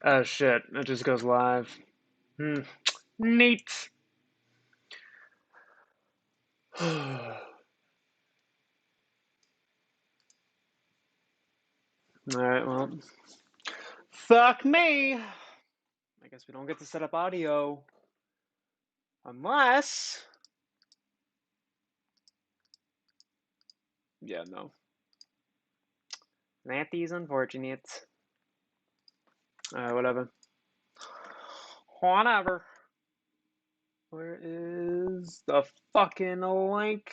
Oh shit, it just goes live. Neat. Alright, well. Fuck me! I guess we don't get to set up audio. Unless. Yeah, no. That is unfortunate. Whatever. Whatever. Where is the fucking link?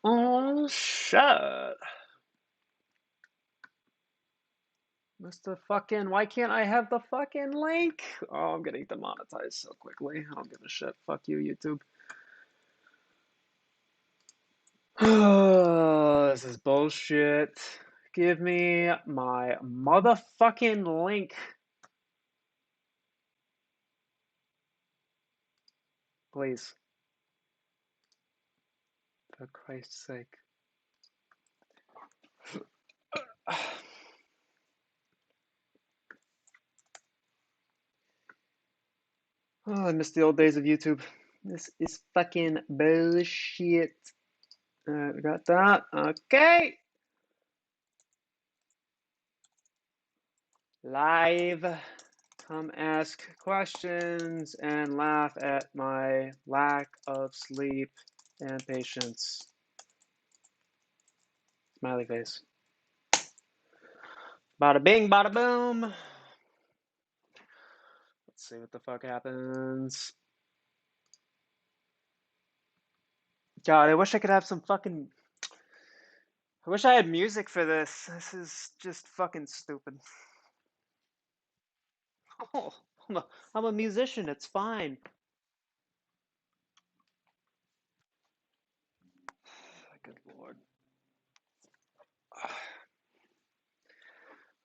Oh, shit. Mr. Fucking, why can't I have the fucking link? Oh, I'm getting demonetized so quickly. I don't give a shit. Fuck you, YouTube. This is bullshit. Give me my motherfucking link. Please. For Christ's sake. Oh, I miss the old days of YouTube. This is fucking bullshit. We got that. Okay. Live. Come ask questions and laugh at my lack of sleep and patience. Smiley face. Bada bing, bada boom. Let's see what the fuck happens. God, I wish I could have some fucking. I wish I had music for this. This is just fucking stupid. Oh, I'm a musician. It's fine. Good lord.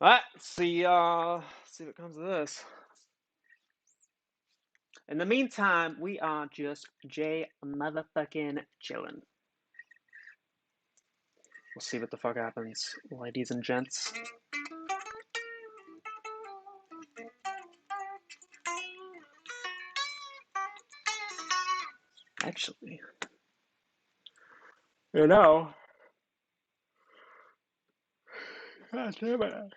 Alright, see what comes of this. In the meantime, we are just motherfucking chilling. We'll see what the fuck happens, ladies and gents. Actually, you know, God damn it.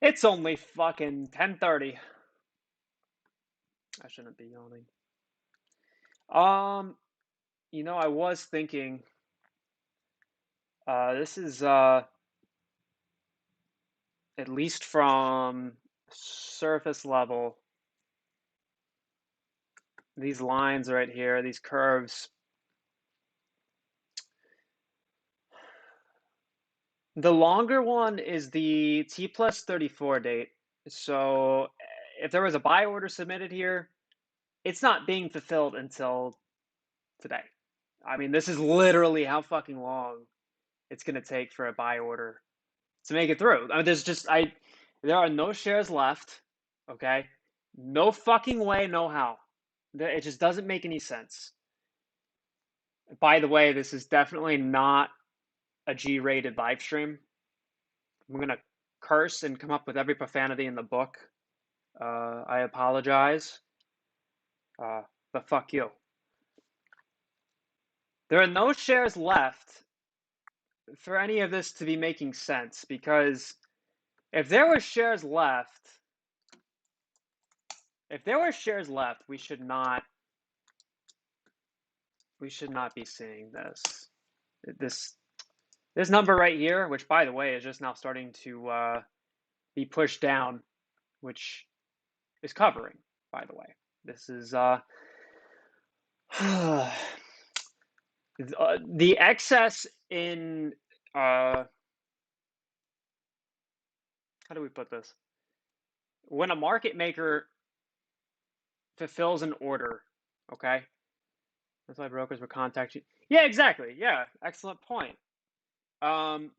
It's only fucking 10:30. I shouldn't be yawning. I was thinking, this is, at least from surface level, these lines right here, these curves, the longer one is the T plus 34 date. So if there was a buy order submitted here, it's not being fulfilled until today. I mean, this is literally how fucking long it's going to take for a buy order to make it through. I mean, there are no shares left, okay? No fucking way, no how. It just doesn't make any sense. By the way, this is definitely not a G-rated live stream. I'm going to curse and come up with every profanity in the book. I apologize. But fuck you. There are no shares left for any of this to be making sense, because if there were shares left, we should not be seeing this. This number right here, which by the way is just now starting to be pushed down, which is covering, by the way. This is The excess in how do we put this? When a market maker fulfills an order, okay? That's why brokers would contact you. Yeah, exactly. Yeah, excellent point. Um,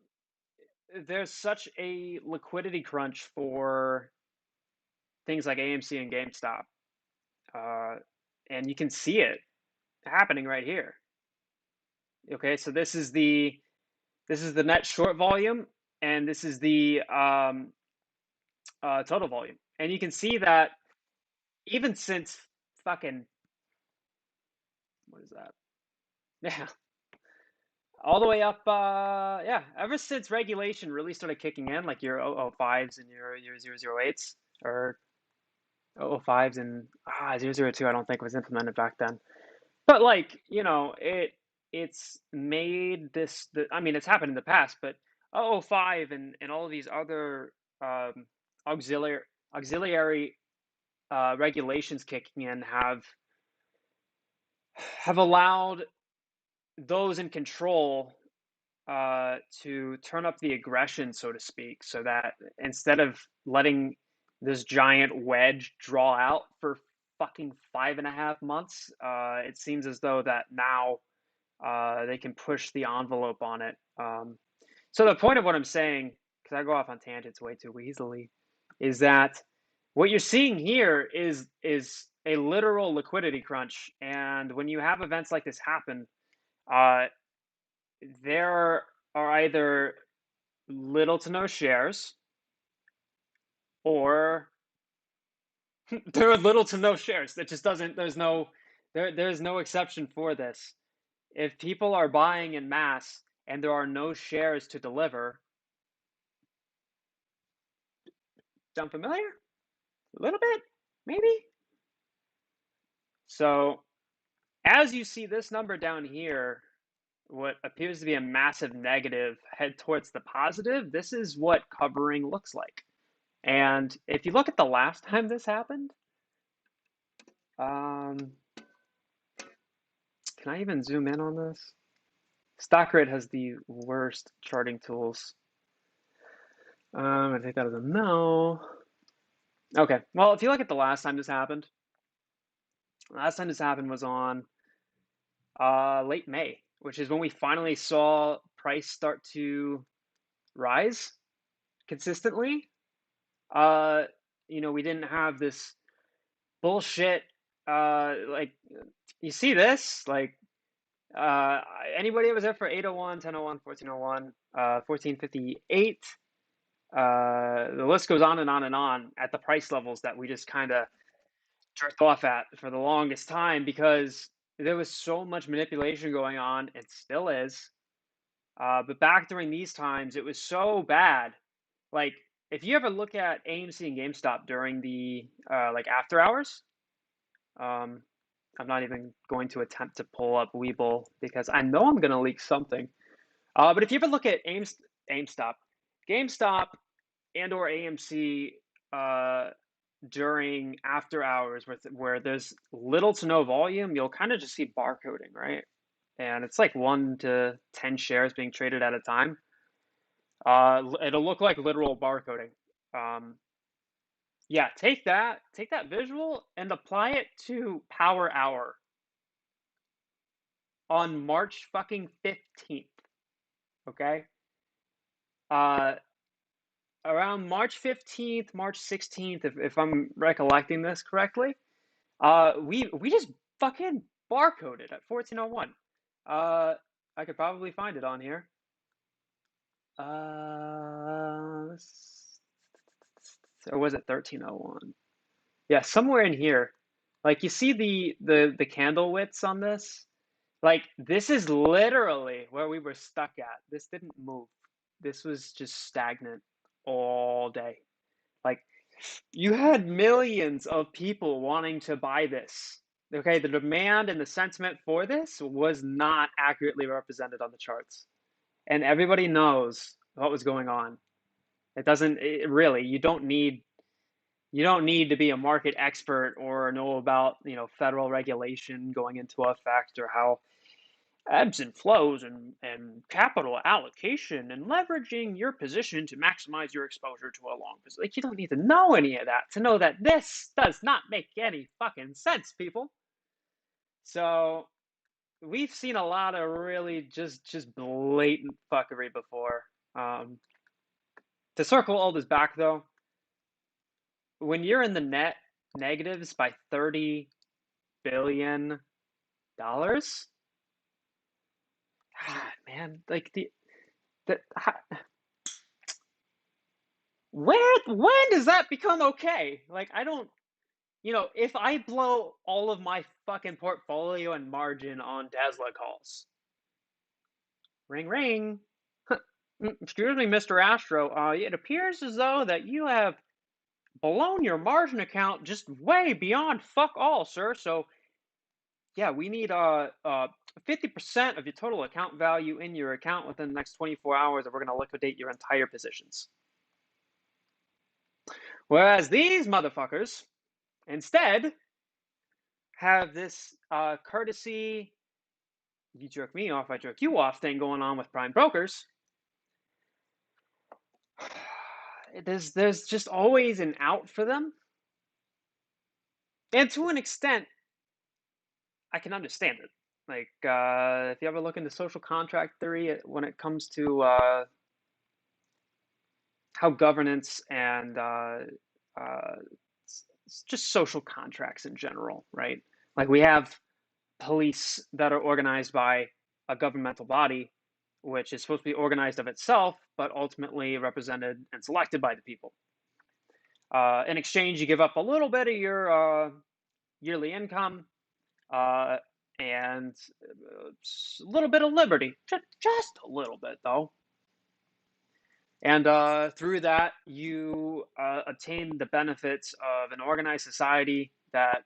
there's such a liquidity crunch for things like AMC and GameStop, uh, and you can see it happening right here. Okay, so this is the net short volume, and this is the total volume, and you can see that even since fucking what is that? Yeah, all the way up. Yeah, ever since regulation really started kicking in, like your 005s and your 008s, or 005s and 002, I don't think was implemented back then. But like, it's made this I mean, it's happened in the past, but 005 and all of these other um, auxiliary auxiliary regulations kicking in have allowed those in control to turn up the aggression, so to speak, so that instead of letting this giant wedge draw out for fucking 5.5 months, it seems as though that now they can push the envelope on it. So the point of what I'm saying, because I go off on tangents way too easily, is that what you're seeing here is a literal liquidity crunch, and when you have events like this happen, uh, there are either little to no shares, or there are little to no shares. That just doesn't. There's no exception for this. If people are buying in mass and there are no shares to deliver, sound familiar? A little bit, maybe. So as you see this number down here, what appears to be a massive negative head towards the positive, this is what covering looks like. And if you look at the last time this happened, can I even zoom in on this? StockGrid has the worst charting tools. I take that as a no. Okay, well, if you look at the last time this happened, was on late May, which is when we finally saw price start to rise consistently. Uh, we didn't have this bullshit. Like, you see this, like, anybody that was there for 801, 1001, 1401, 1458. The list goes on and on and on at the price levels that we just kind of jerked off at for the longest time, because there was so much manipulation going on. It still is. But back during these times, it was so bad. Like, if you ever look at AMC and GameStop during the like after hours, um, I'm not even going to attempt to pull up Webull because I know I'm going to leak something. But if you ever look at AimStop, GameStop, and or AMC during after hours where there's little to no volume, you'll kind of just see barcoding, right? And it's like 1 to 10 shares being traded at a time. It'll look like literal barcoding. Yeah, take that visual and apply it to Power Hour on March fucking 15th. Okay? Uh, Around March 15th, March 16th, if I'm recollecting this correctly, we just fucking barcoded at 1401. I could probably find it on here. Or was it 1301? Yeah, somewhere in here. Like, you see the candle widths on this? Like, this is literally where we were stuck at. This didn't move. This was just stagnant all day. Like, you had millions of people wanting to buy this. Okay, the demand and the sentiment for this was not accurately represented on the charts. And everybody knows what was going on. Really, you don't need to be a market expert or know about, federal regulation going into effect, or how ebbs and flows and capital allocation and leveraging your position to maximize your exposure to a long position. Like, you don't need to know any of that to know that this does not make any fucking sense, people. So we've seen a lot of really just blatant fuckery before. Um, to circle all this back though, when you're in the net negatives by $30 billion, God, man, like the when does that become okay? Like, I don't, if I blow all of my fucking portfolio and margin on Tesla calls, ring ring. Excuse me, Mr. Astro. It appears as though that you have blown your margin account just way beyond fuck all, sir. So yeah, we need 50% of your total account value in your account within the next 24 hours, or we're gonna liquidate your entire positions. Whereas these motherfuckers instead have this courtesy, you jerk me off, I jerk you off thing going on with prime brokers. There's just always an out for them. And to an extent, I can understand it. Like, if you ever look into social contract theory, when it comes to how governance and it's just social contracts in general, right? Like, we have police that are organized by a governmental body, which is supposed to be organized of itself, but ultimately represented and selected by the people. In exchange, you give up a little bit of your yearly income and a little bit of liberty, just a little bit though. And through that, you attain the benefits of an organized society that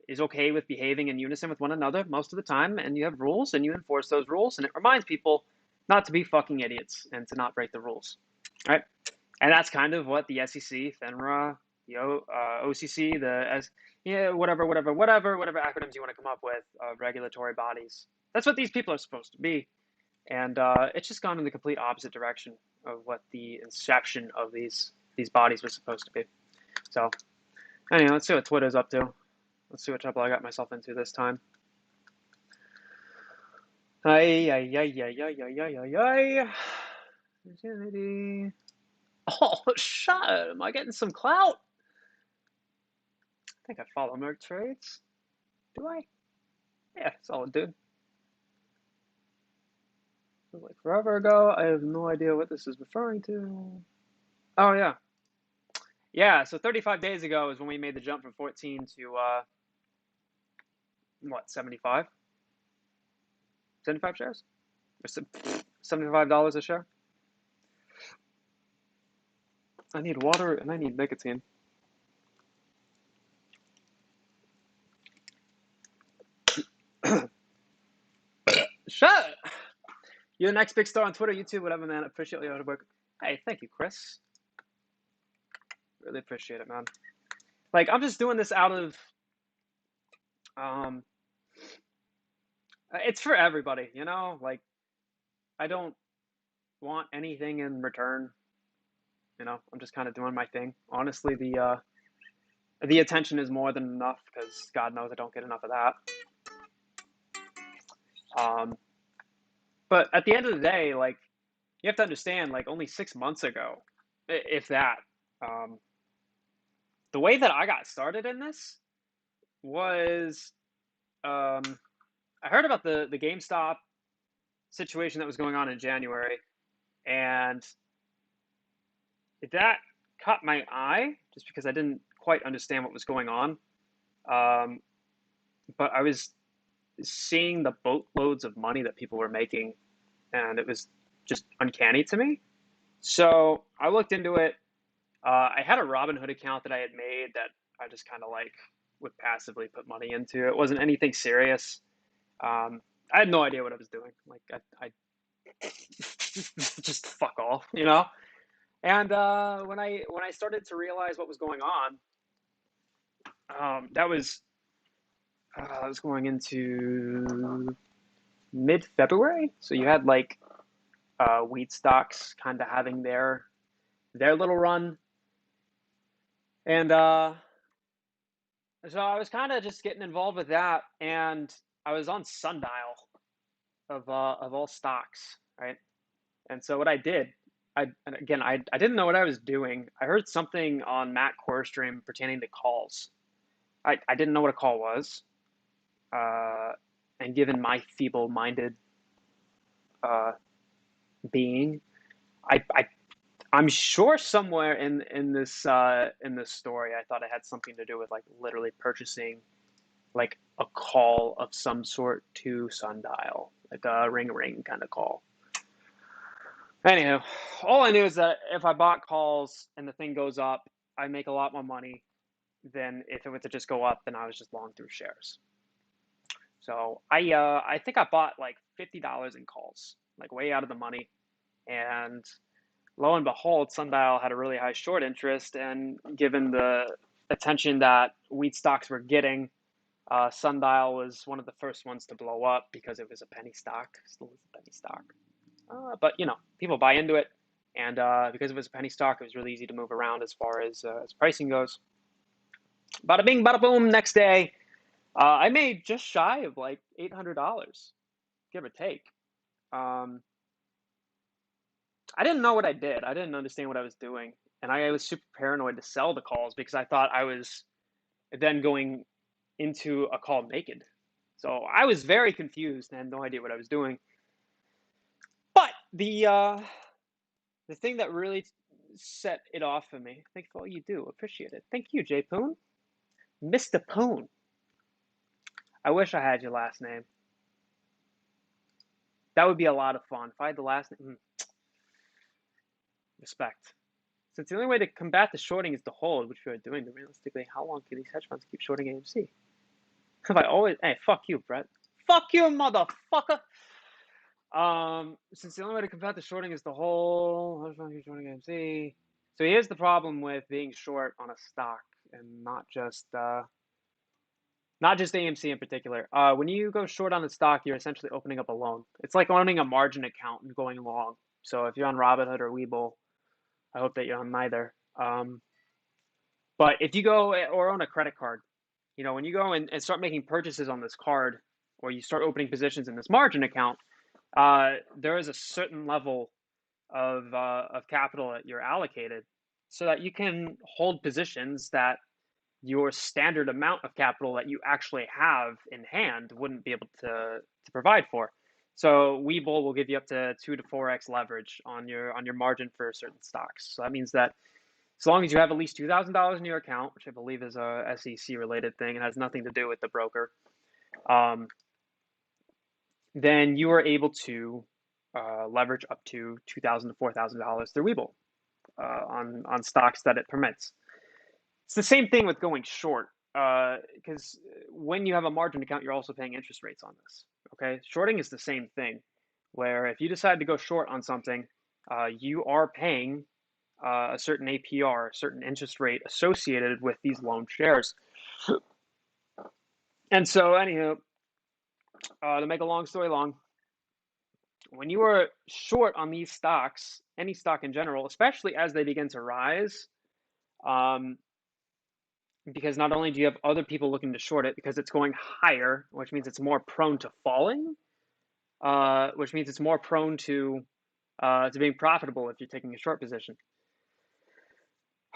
is okay with behaving in unison with one another most of the time, and you have rules and you enforce those rules, and it reminds people not to be fucking idiots and to not break the rules, right? And that's kind of what the SEC, FINRA, the OCC, whatever acronyms you want to come up with, regulatory bodies. That's what these people are supposed to be, and it's just gone in the complete opposite direction of what the inception of these bodies was supposed to be. So, anyway, let's see what Twitter's up to. Let's see what trouble I got myself into this time. Ay. Oh, shut! Am I getting some clout? I think I follow Merc Trades. Do I? Yeah, solid dude. It was like forever ago. I have no idea what this is referring to. Oh, yeah. Yeah, so 35 days ago is when we made the jump from 14 to, what, 75? 75 shares? Or $75 a share? I need water and I need nicotine. Shut it! You're the next big star on Twitter, YouTube, whatever, man. I appreciate your hard work. Hey, thank you, Chris. Really appreciate it, man. Like, I'm just doing this out of, it's for everybody, you know? Like, I don't want anything in return. You know, I'm just kind of doing my thing. Honestly, the attention is more than enough because God knows I don't get enough of that. But at the end of the day, like, you have to understand, like, only 6 months ago, if that, the way that I got started in this was, I heard about the GameStop situation that was going on in January, and that caught my eye just because I didn't quite understand what was going on. But I was seeing the boatloads of money that people were making, and it was just uncanny to me. So I looked into it. I had a Robinhood account that I had made that I just kind of like would passively put money into. It wasn't anything serious. I had no idea what I was doing. Like, I just fuck off, you know. And when I started to realize what was going on, that was I was going into mid-February. So you had like wheat stocks kind of having their little run, and so I was kind of just getting involved with that, and I was on Sundial of all stocks, right? And so what I did, and again, I didn't know what I was doing. I heard something on Matt Core stream pertaining to calls. I didn't know what a call was, uh, and given my feeble-minded uh, being, I I'm sure somewhere in this story, I thought it had something to do with like literally purchasing like a call of some sort to Sundial, like a ring kind of call. Anyhow, all I knew is that if I bought calls and the thing goes up, I make a lot more money than if it were to just go up, then I was just long through shares. So I think I bought like $50 in calls, like way out of the money, and lo and behold, Sundial had a really high short interest, and given the attention that wheat stocks were getting, Sundial was one of the first ones to blow up because it was a penny stock, still is a penny stock. But you know, people buy into it, and because it was a penny stock, it was really easy to move around as far as pricing goes. Bada bing, bada boom. Next day, I made just shy of like $800, give or take. Um, I didn't know what I did. I didn't understand what I was doing, and I was super paranoid to sell the calls because I thought I was then going into a call naked. So I was very confused and had no idea what I was doing. But the thing that really set it off for me, thank you for all you do, appreciate it. Thank you, Jay Poon. Mr. Poon. I wish I had your last name. That would be a lot of fun. If I had the last name, respect. Since the only way to combat the shorting is to hold, which we are doing, then realistically, how long can these hedge funds keep shorting AMC? Have I always, hey, fuck you, Brett. Fuck you, motherfucker. Since the only way to combat the shorting is the whole, hedge funds keep shorting AMC. So here's the problem with being short on a stock and not just AMC in particular. When you go short on a stock, you're essentially opening up a loan. It's like owning a margin account and going long. So if you're on Robinhood or Webull, I hope that you're on neither. But if you go or own a credit card, you know, when you go and start making purchases on this card, or you start opening positions in this margin account, there is a certain level of capital that you're allocated so that you can hold positions that your standard amount of capital that you actually have in hand wouldn't be able to provide for. So Webull will give you up to 2 to 4x leverage on your margin for certain stocks. So that means that as long as you have at least $2,000 in your account, which I believe is a SEC related thing and has nothing to do with the broker, then you are able to leverage up to $2,000 to $4,000 through Webull on stocks that it permits. It's the same thing with going short, because when you have a margin account, you're also paying interest rates on this. Okay, shorting is the same thing, where if you decide to go short on something, you are paying a certain APR, a certain interest rate associated with these loan shares. And so, anyhow, to make a long story long, when you are short on these stocks, any stock in general, especially as they begin to rise, because not only do you have other people looking to short it because it's going higher, which means it's more prone to falling, which means it's more prone to being profitable if you're taking a short position.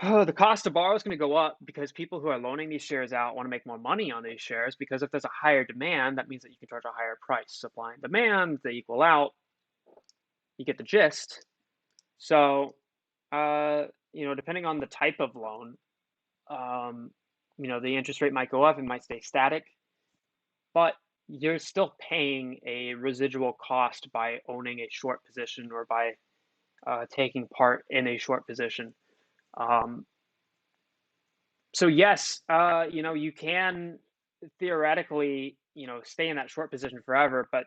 The cost to borrow is going to go up because people who are loaning these shares out want to make more money on these shares, because if there's a higher demand, that means that you can charge a higher price. Supply and demand, they equal out. You get the gist. So, you know, depending on the type of loan, you know, the interest rate might go up, it might stay static, but you're still paying a residual cost by owning a short position or by taking part in a short position. So yes, you know, you can theoretically, you know, stay in that short position forever, but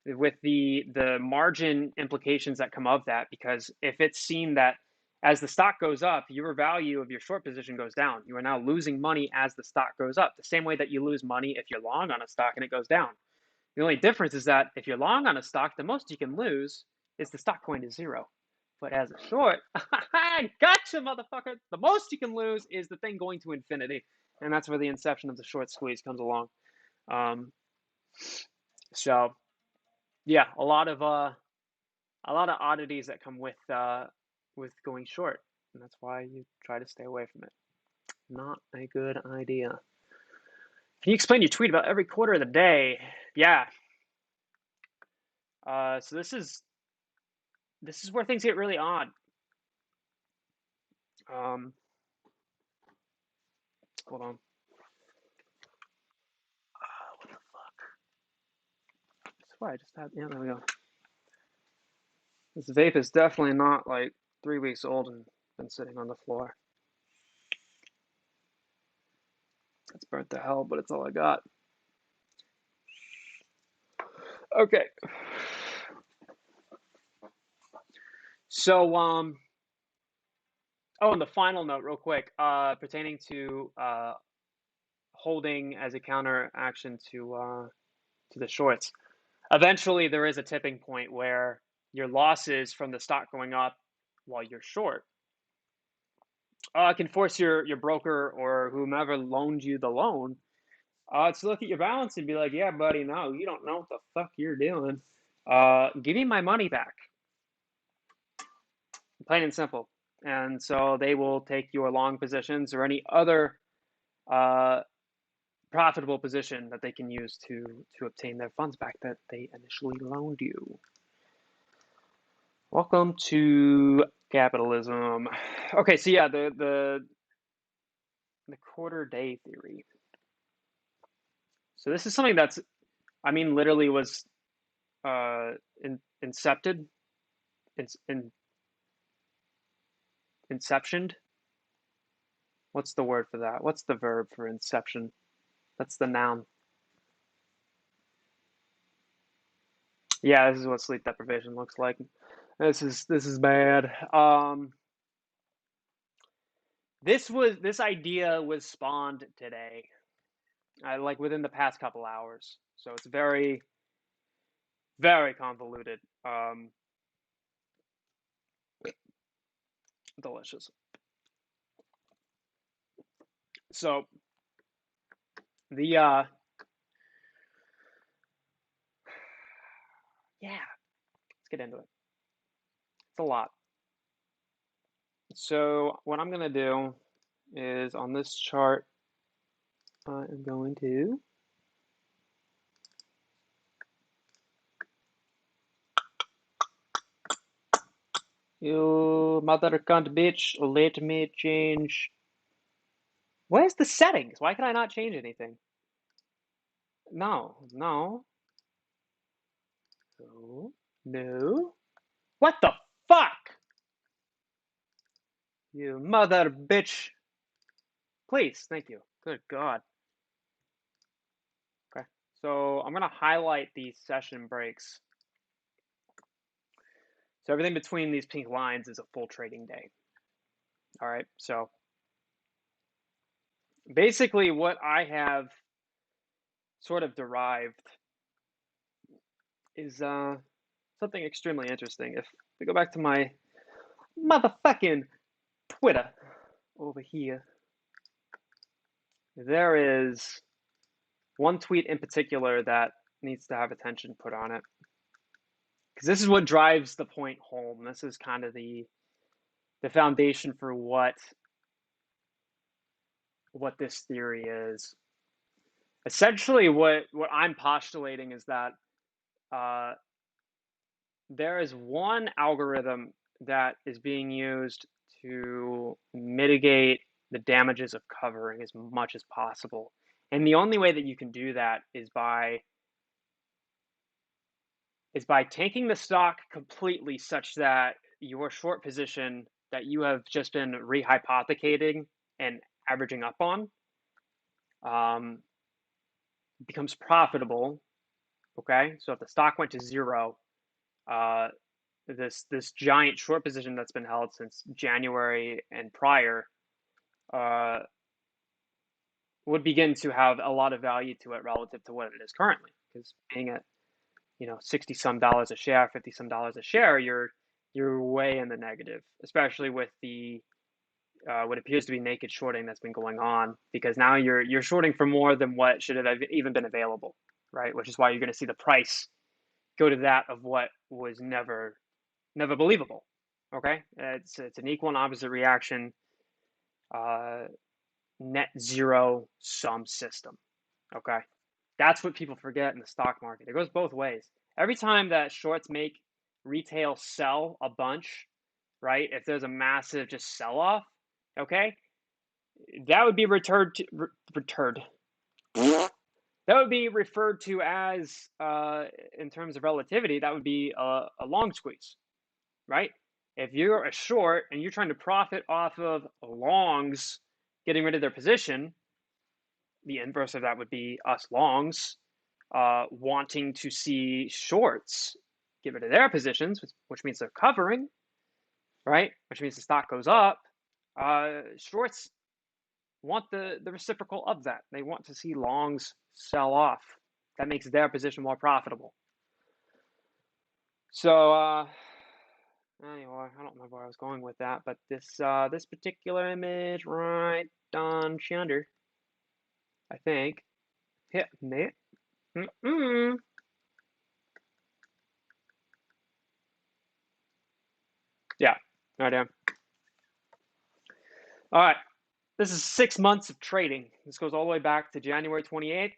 with the margin implications that come of that, because if it's seen that as the stock goes up, your value of your short position goes down. You are now losing money as the stock goes up, the same way that you lose money if you're long on a stock and it goes down. The only difference is that if you're long on a stock, the most you can lose is the stock going to zero. But as a short, gotcha, motherfucker. The most you can lose is the thing going to infinity, and that's where the inception of the short squeeze comes along. Um, so yeah, a lot of oddities that come with going short, and that's why you try to stay away from it. Not a good idea. Can you explain your tweet about every quarter of the day? Yeah. So this is where things get really odd. Hold on. What the fuck? That's why I just had. Yeah, there we go. This vape is definitely not like 3 weeks old and been sitting on the floor. It's burnt to hell, but it's all I got. Okay. So oh, and the final note, real quick, pertaining to holding as a counter action to the shorts. Eventually, there is a tipping point where your losses from the stock going up while you're short can force your broker or whomever loaned you the loan to look at your balance and be like, yeah, buddy, no, you don't know what the fuck you're doing. Give me my money back. Plain and simple. And so they will take your long positions or any other profitable position that they can use to obtain their funds back that they initially loaned you. Welcome to capitalism. Okay, so yeah, the quarter day theory. So this is something that's, I mean, literally was incepted, inceptioned. What's the word for that? What's the verb for inception? That's the noun. Yeah, this is what sleep deprivation looks like. This is bad. This idea was spawned today, like within the past couple hours. So it's very, very convoluted. Delicious. So the yeah, let's get into it. It's a lot. So what I'm gonna do is on this chart, I am going to you mother cunt bitch, let me change. Where's the settings? Why can I not change anything? No. No. No. What the fuck? You mother bitch. Please, thank you. Good God. Okay. So I'm gonna highlight these session breaks. So everything between these pink lines is a full trading day. All right. So basically what I have sort of derived is something extremely interesting. If we go back to my motherfucking Twitter over here, there is one tweet in particular that needs to have attention put on it. Because this is what drives the point home. This is kind of the foundation for what this theory is. Essentially, what I'm postulating is that there is one algorithm that is being used to mitigate the damages of covering as much as possible. And the only way that you can do that is by taking the stock completely such that your short position that you have just been rehypothecating and averaging up on becomes profitable. Okay, so if the stock went to zero, this giant short position that's been held since January and prior would begin to have a lot of value to it relative to what it is currently. Because paying at, 60 some dollars a share, 50 some dollars a share, you're way in the negative, especially with the what appears to be naked shorting that's been going on, because now you're shorting for more than what should have even been available, right? Which is why you're going to see the price go to that of what was never believable. Okay, it's an equal and opposite reaction, net zero sum system. Okay, that's what people forget in the stock market. It goes both ways. Every time that shorts make retail sell a bunch, right? If there's a massive just sell off, okay, that would be returned. That would be referred to as, in terms of relativity, that would be a long squeeze, right? If you're a short and you're trying to profit off of longs getting rid of their position, the inverse of that would be us longs wanting to see shorts get rid of their positions, which means they're covering, right? Which means the stock goes up. Shorts want the reciprocal of that. They want to see longs sell off. That makes their position more profitable. So anyway, I don't remember where I was going with that, but this particular image right down yonder, I think, hit me. Yeah, right there. All right, this is 6 months of trading. This goes all the way back to January 28th,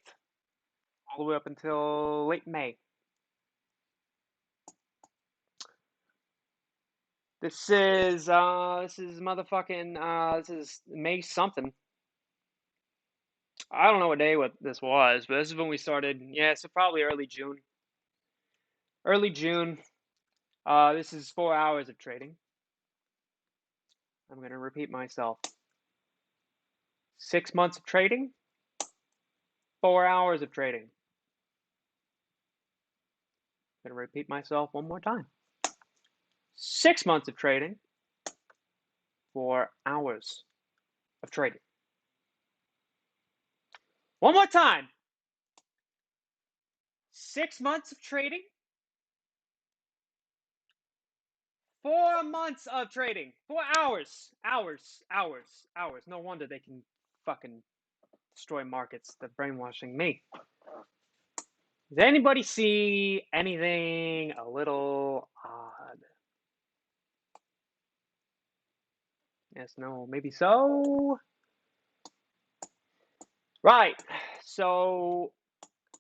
all the way up until late May. This is motherfucking this is May something. I don't know what day this was, but this is when we started. Yeah, so probably early June. Early June. This is 4 hours of trading. I'm gonna repeat myself. 6 months of trading, 4 hours of trading. I'm gonna repeat myself one more time. 6 months of trading, 4 hours of trading. One more time. 6 months of trading, 4 months of trading, 4 hours, hours. No wonder they can fucking destroy markets. They're brainwashing me. Does anybody see anything a little odd? Yes, no, maybe so. Right. So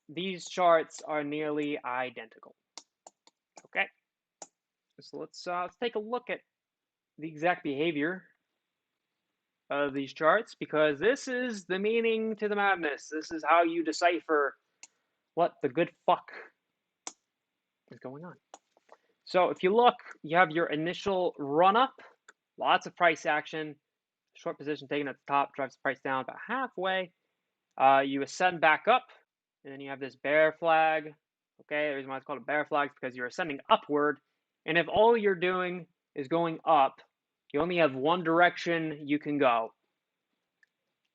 these charts are nearly identical. Okay. So let's take a look at the exact behavior of these charts, because this is the meaning to the madness. This is how you decipher what the good fuck is going on. So if you look, you have your initial run up, lots of price action, short position taken at the top, drives the price down about halfway. You ascend back up, and then you have this bear flag. Okay, the reason why it's called a bear flag is because you're ascending upward, and if all you're doing is going up, you only have one direction you can go: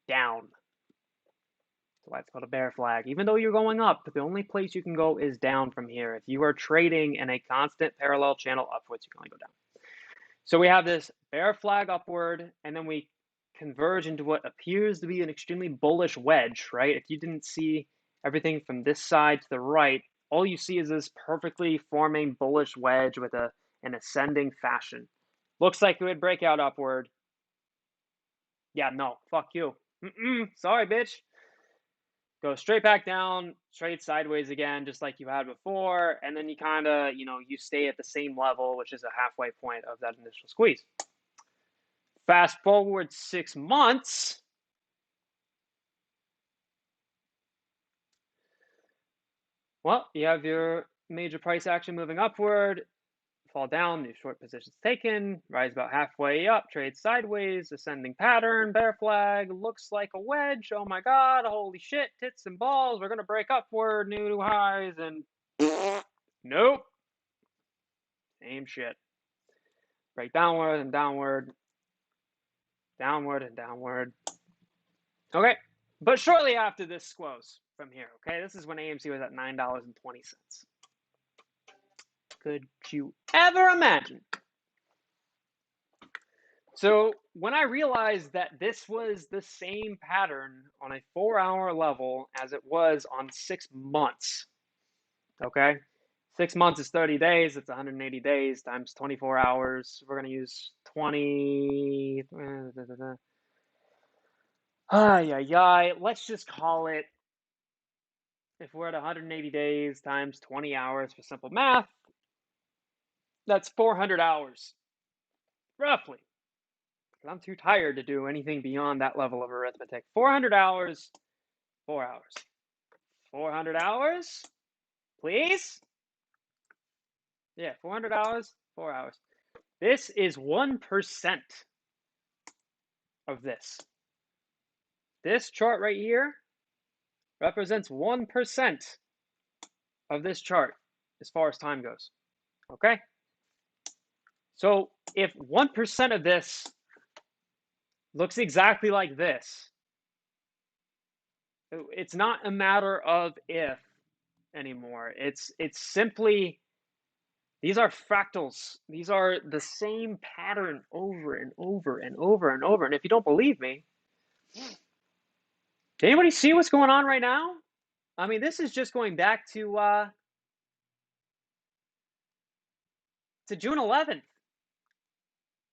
down. That's why it's called a bear flag. Even though you're going up, the only place you can go is down from here. If you are trading in a constant parallel channel upwards, you can only go down. So we have this bear flag upward, and then we converge into what appears to be an extremely bullish wedge, right? If you didn't see everything from this side to the right, all you see is this perfectly forming bullish wedge with an ascending fashion. Looks like it would break out upward. Yeah, no, fuck you. Sorry, bitch. Go straight back down, trade sideways again, just like you had before, and then you kind of, you stay at the same level, which is a halfway point of that initial squeeze. Fast forward 6 months. Well, you have your major price action moving upward, fall down, new short positions taken, rise about halfway up, trade sideways, ascending pattern, bear flag, looks like a wedge. Oh my god, holy shit, tits and balls, we're gonna break upward, new highs, and nope. Same shit. Break downward and downward, downward and downward. Okay, But shortly after this squoze from here, okay? This is when AMC was at $9.20. Could you ever imagine? So when I realized that this was the same pattern on a 4-hour level as it was on 6 months, okay? 6 months is 30 days. It's 180 days times 24 hours. We're going to use 20. Let's just call it, if we're at 180 days times 20 hours for simple math, that's 400 hours, roughly. Because I'm too tired to do anything beyond that level of arithmetic. 400 hours, 4 hours. 400 hours, please? Yeah, 400 hours, 4 hours. This is 1% of this. This chart right here represents 1% of this chart as far as time goes. Okay? So if 1% of this looks exactly like this, it's not a matter of if anymore. It's simply, these are fractals. These are the same pattern over and over and over and over. And if you don't believe me, can anybody see what's going on right now? I mean, this is just going back to June 11th.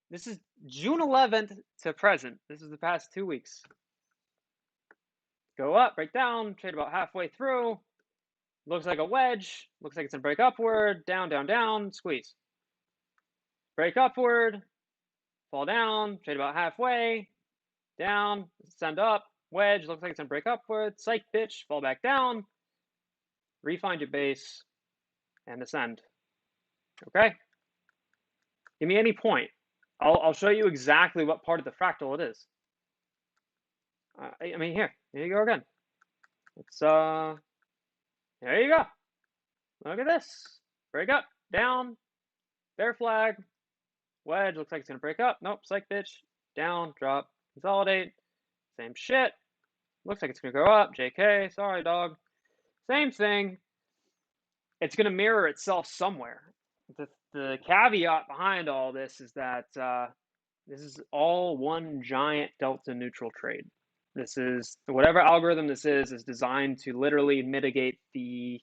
This is June 11th to present. This is the past 2 weeks. Go up, break down, trade about halfway through. Looks like a wedge. Looks like it's gonna break upward, down, down, down, squeeze. Break upward, fall down, trade about halfway, down, send up, wedge. Looks like it's gonna break upward, psych bitch, fall back down, refind your base, and ascend. Okay? Give me any point. I'll show you exactly what part of the fractal it is. I mean, here you go again. It's there you go. Look at this. Break up, down, bear flag, wedge. Looks like it's gonna break up. Nope, psych bitch. Down, drop, consolidate. Same shit. Looks like it's gonna go up. JK, sorry dog. Same thing. It's gonna mirror itself somewhere. The caveat behind all this is that this is all one giant delta neutral trade. This is, whatever algorithm this is designed to literally mitigate the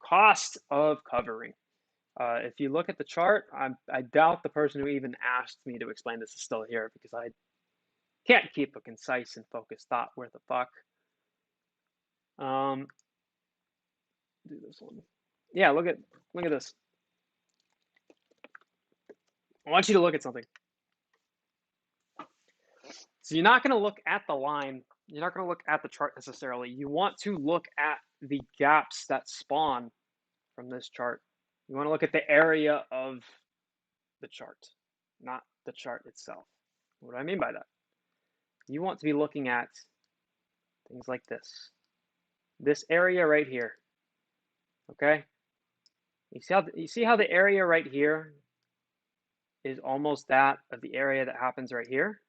cost of covering. If you look at the chart, I doubt the person who even asked me to explain this is still here, because I can't keep a concise and focused thought worth a fuck. Do this one. Yeah, look at this. I want you to look at something. So you're not going to look at the line. You're not going to look at the chart necessarily. You want to look at the gaps that spawn from this chart. You want to look at the area of the chart, not the chart itself. What do I mean by that? You want to be looking at things like this. This area right here. Okay? You see how the area right here is almost that of the area that happens right here?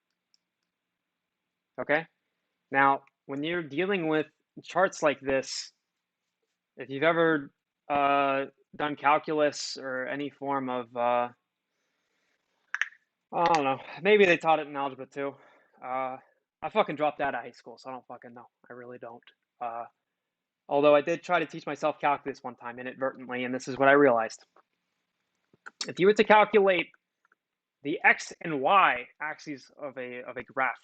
Okay? Now, when you're dealing with charts like this, if you've ever done calculus or any form of, I don't know, maybe they taught it in algebra too. I fucking dropped out of high school, so I don't fucking know. I really don't. Although I did try to teach myself calculus one time inadvertently, and this is what I realized. If you were to calculate the x and y axes of a graph,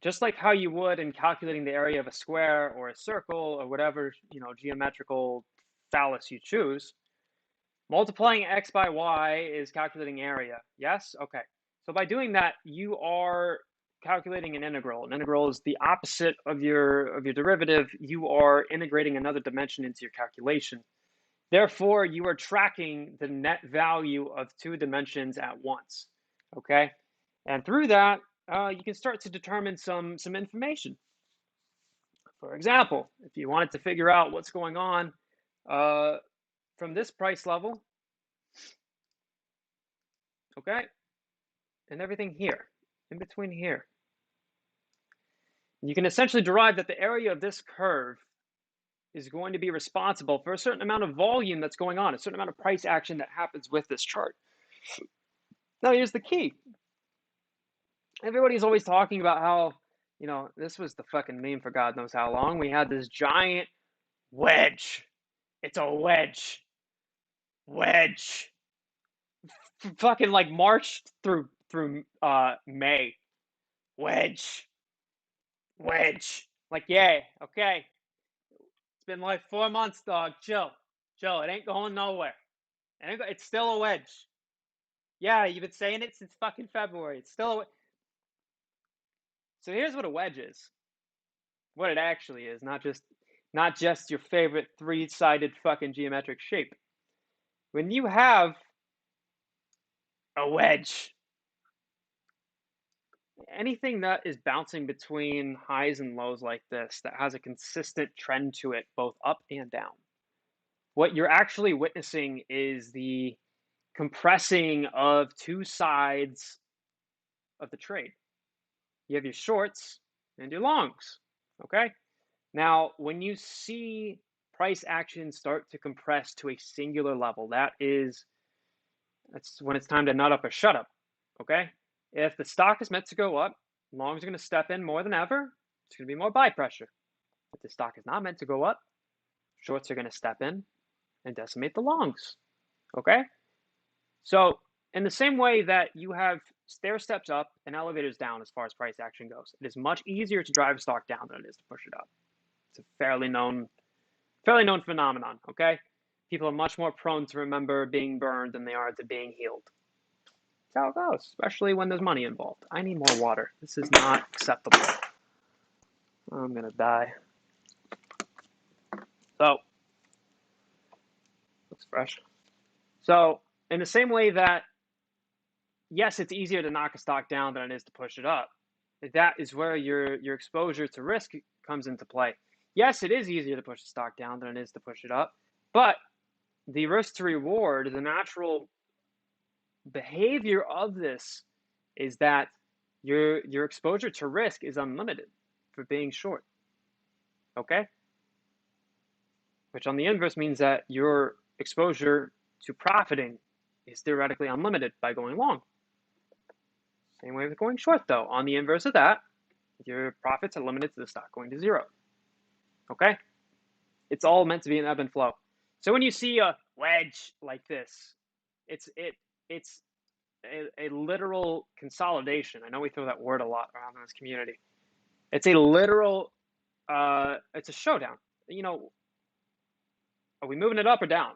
just like how you would in calculating the area of a square or a circle or whatever, geometrical phallus you choose, multiplying x by y is calculating area. Yes? Okay. So by doing that, you are calculating an integral. An integral is the opposite of your derivative. You are integrating another dimension into your calculation. Therefore, you are tracking the net value of two dimensions at once. Okay? And through that, you can start to determine some information. For example, if you wanted to figure out what's going on from this price level, okay, and everything here, in between here, You can essentially derive that the area of this curve is going to be responsible for a certain amount of volume that's going on, a certain amount of price action that happens with this chart. Now, here's the key. Everybody's always talking about how, this was the fucking meme for God knows how long. We had this giant wedge. It's a wedge. Wedge. Fucking like March through May. Wedge. Wedge. Like, yeah, okay. It's been like 4 months, dog. Chill. Chill. It ain't going nowhere. It's still a wedge. Yeah, you've been saying it since fucking February. It's still a So here's what a wedge is. What it actually is, not just your favorite three-sided fucking geometric shape. When you have a wedge, anything that is bouncing between highs and lows like this, that has a consistent trend to it, both up and down, what you're actually witnessing is the compressing of two sides of the trade. You have your shorts and your longs, okay? Now, when you see price action start to compress to a singular level, that's when it's time to nut up or shut up, okay? If the stock is meant to go up, longs are going to step in more than ever. It's going to be more buy pressure. If the stock is not meant to go up, shorts are going to step in and decimate the longs, okay? So in the same way that you have stair steps up and elevators down as far as price action goes, it is much easier to drive a stock down than it is to push it up. It's a fairly known phenomenon, okay? People are much more prone to remember being burned than they are to being healed. That's how it goes, especially when there's money involved. I need more water. This is not acceptable. I'm gonna die. So, looks fresh. So, in the same way that, yes, it's easier to knock a stock down than it is to push it up. That is where your exposure to risk comes into play. Yes, it is easier to push the stock down than it is to push it up, but the risk to reward, the natural behavior of this is that your exposure to risk is unlimited for being short. Okay? Which on the inverse means that your exposure to profiting is theoretically unlimited by going long. Same way with going short, though. On the inverse of that, your profits are limited to the stock going to zero. Okay? It's all meant to be an ebb and flow. So when you see a wedge like this, it's a literal consolidation. I know we throw that word a lot around in this community. It's a literal, it's a showdown. Are we moving it up or down?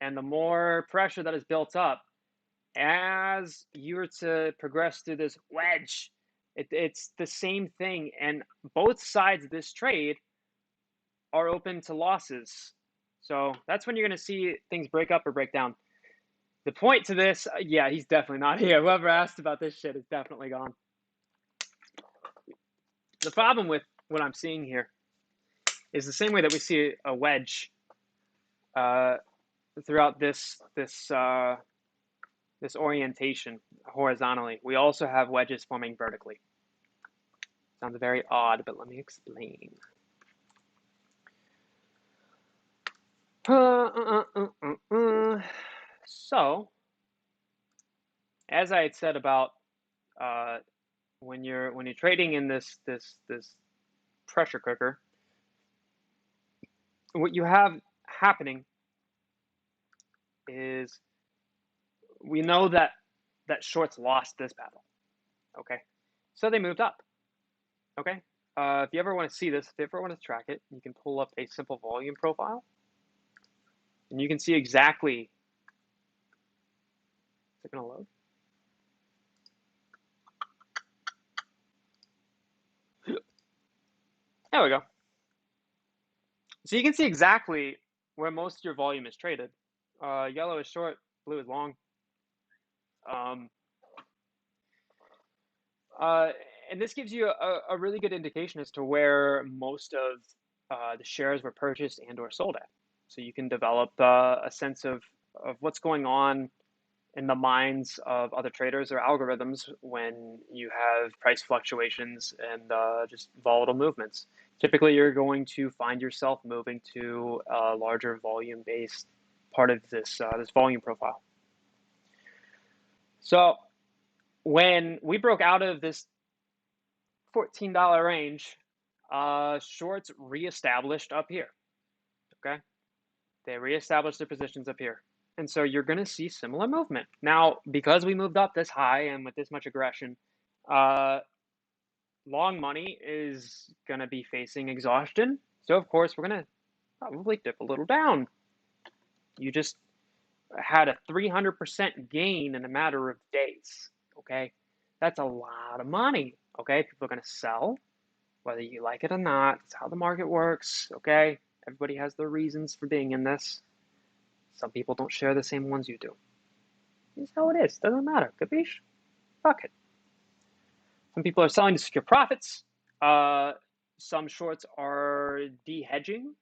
And the more pressure that is built up, as you were to progress through this wedge, it's the same thing. And both sides of this trade are open to losses. So that's when you're going to see things break up or break down. The point to this, yeah, he's definitely not here. Whoever asked about this shit is definitely gone. The problem with what I'm seeing here is the same way that we see a wedge throughout this orientation horizontally. We also have wedges forming vertically. Sounds very odd, but let me explain. So, as I had said about when you're trading in this pressure cooker, what you have happening is we know that shorts lost this battle. Okay, so they moved up. Okay, if you ever want to see this, if you ever want to track it, you can pull up a simple volume profile, and you can see exactly. Is it going to load? There we go. So you can see exactly where most of your volume is traded. Yellow is short, blue is long. And this gives you a really good indication as to where most of the shares were purchased and or sold at. So you can develop a sense of what's going on in the minds of other traders or algorithms when you have price fluctuations and just volatile movements. Typically, you're going to find yourself moving to a larger volume-based part of this volume profile. So when we broke out of this $14 range, shorts reestablished up here. Okay, they reestablished their positions up here. And so you're going to see similar movement. Now, because we moved up this high and with this much aggression, long money is going to be facing exhaustion. So, of course, we're going to probably dip a little down. You just had a 300% gain in a matter of days. Okay, that's a lot of money. Okay, people are going to sell, whether you like it or not. It's how the market works. Okay, everybody has their reasons for being in this. Some people don't share the same ones you do. It's how it is. Doesn't matter. Capiche? Fuck it. Some people are selling to secure profits. Some shorts are de-hedging.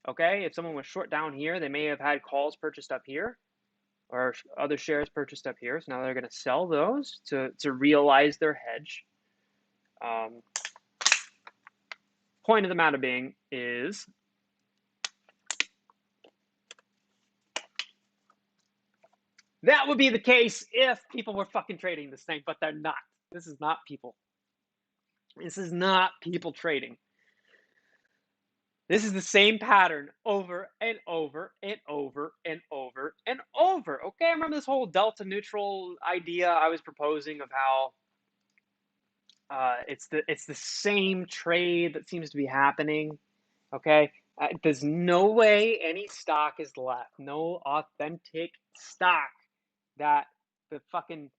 Okay, if someone was short down here, they may have had calls purchased up here or other shares purchased up here. So now they're going to sell those to realize their hedge. Point of the matter being is that would be the case if people were fucking trading this thing, but they're not. This is not people. This is not people trading. This is the same pattern over and over and over and over and over. Okay, remember this whole delta neutral idea I was proposing of how it's the same trade that seems to be happening. Okay, there's no way any stock is left, no authentic stock that the fucking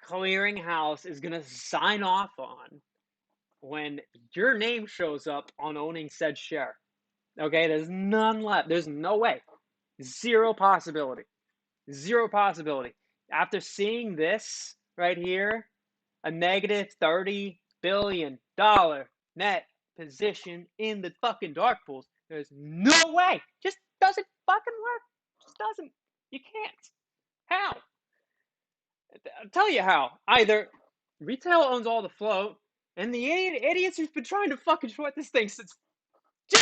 clearinghouse is gonna sign off on when your name shows up on owning said share. Okay, there's none left. There's no way. Zero possibility. Zero possibility. After seeing this right here, a negative $30 billion net position in the fucking dark pools, there's no way. Just doesn't fucking work. Just doesn't. You can't. How? I'll tell you how. Either retail owns all the float, and the idiots who've been trying to fucking short this thing since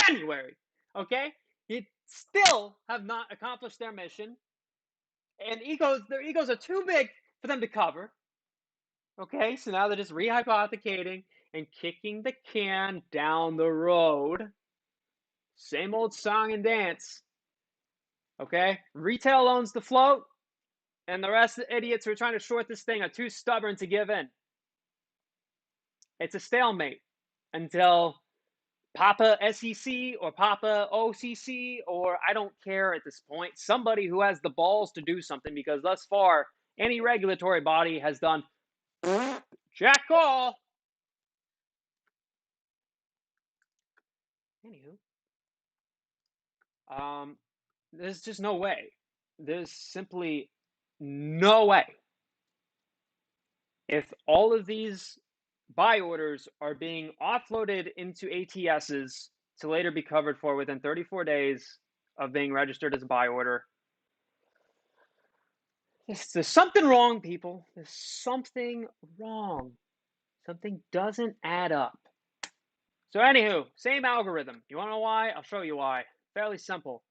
January, okay? You still have not accomplished their mission, and their egos are too big for them to cover. Okay, so now they're just rehypothecating and kicking the can down the road. Same old song and dance. Okay, retail owns the float, and the rest of the idiots who are trying to short this thing are too stubborn to give in. It's a stalemate until Papa SEC or Papa OCC, or I don't care at this point, somebody who has the balls to do something, because thus far, any regulatory body has done jack all. Anywho, there's just no way. There's simply no way. If all of these buy orders are being offloaded into ATSs to later be covered for within 34 days of being registered as a buy order, there's something wrong, people. There's something wrong. Something doesn't add up. So anywho, same algorithm. You want to know why? I'll show you why. Fairly simple.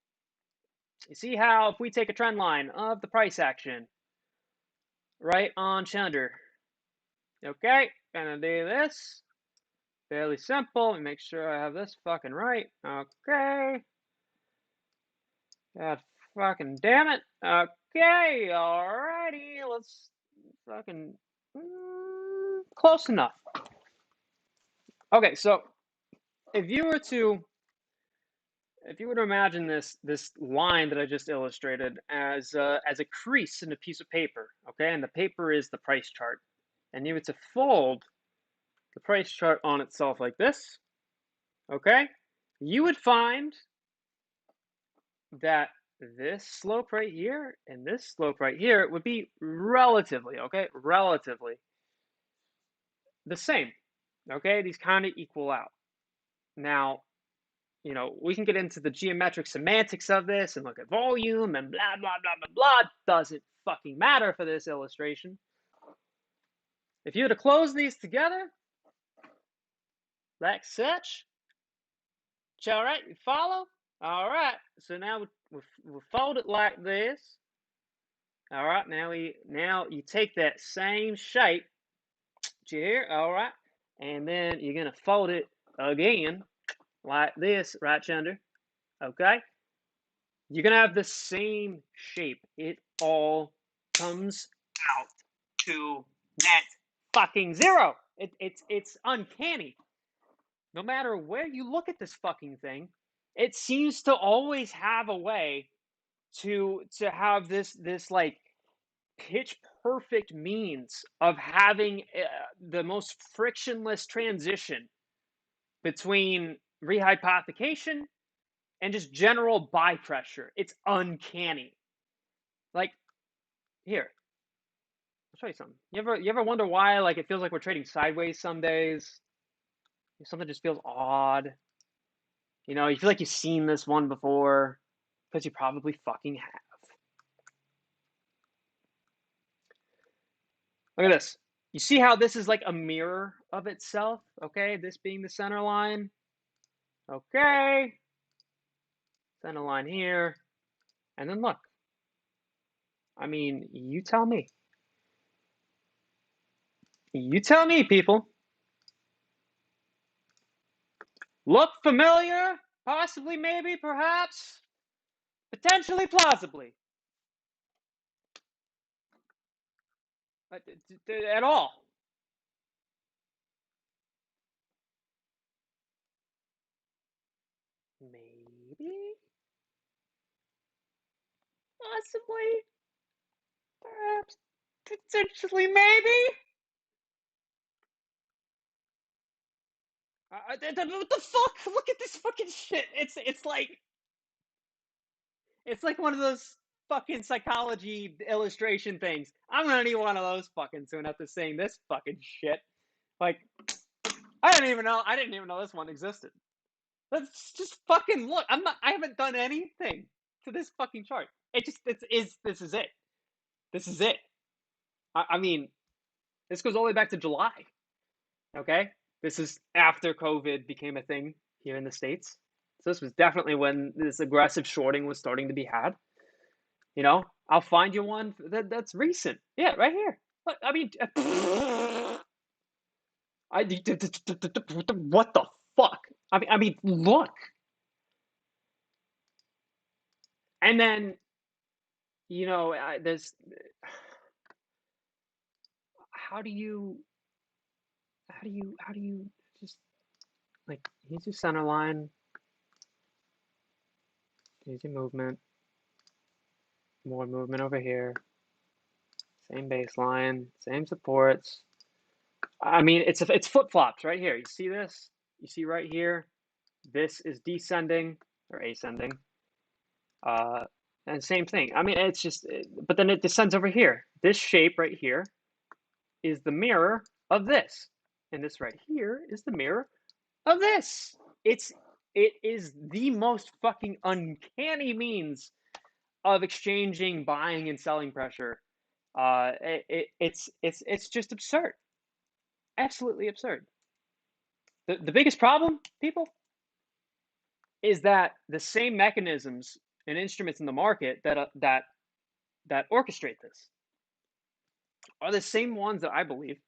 You see how if we take a trend line of the price action right on Chandler, okay, gonna do this. Fairly simple. Let me make sure I have this fucking right. Okay. God fucking damn it. Okay, alrighty. Let's fucking close enough. Okay, so if you were to imagine this line that I just illustrated as a crease in a piece of paper, okay, and the paper is the price chart, and you were to fold the price chart on itself like this, okay, you would find that this slope right here and this slope right here would be relatively the same. Okay, these kind of equal out. Now, we can get into the geometric semantics of this and look at volume and blah, blah, blah, blah, blah. Doesn't fucking matter for this illustration. If you were to close these together, like such, all right, you follow? All right, so now we fold it like this. All right, now you take that same shape, here, all right, and then you're gonna fold it again like this, right yonder. Okay, you're gonna have the same shape. It all comes out to net fucking zero. It's uncanny. No matter where you look at this fucking thing, it seems to always have a way to have this like pitch perfect means of having the most frictionless transition between rehypothecation and just general buy pressure. It's uncanny. Like, here, I'll show you something. You ever wonder why like it feels like we're trading sideways some days? Something just feels odd. You feel like you've seen this one before because you probably fucking have. Look at this. You see how this is like a mirror of itself? Okay, this being the center line. Okay, center line here. And then look. I mean, you tell me. You tell me, people. Look familiar? Possibly, maybe, perhaps, potentially, plausibly. At all. Maybe? Possibly? Perhaps? Potentially, maybe? What the fuck? Look at this fucking shit. It's like one of those fucking psychology illustration things. I'm gonna need one of those fucking soon after seeing this fucking shit. Like, I didn't even know this one existed. Let's just fucking look. I haven't done anything to this fucking chart. This is it. This is it. I mean, this goes all the way back to July. Okay? This is after COVID became a thing here in the States. So this was definitely when this aggressive shorting was starting to be had. I'll find you one that's recent. Yeah, right here. Look, I mean, what the fuck? I mean, look. And then, there's how do you just like here's your center line, here's your movement, more movement over here, same baseline, same supports. I mean, it's flip-flops right here. You see this? You see right here? This is descending or ascending. And same thing. I mean, it's just, but then it descends over here. This shape right here is the mirror of this. And this right here is the mirror of this. It is the most fucking uncanny means of exchanging buying and selling pressure. It's just absurd. Absolutely absurd. The biggest problem, people, is that the same mechanisms and instruments in the market that orchestrate this are the same ones that I believe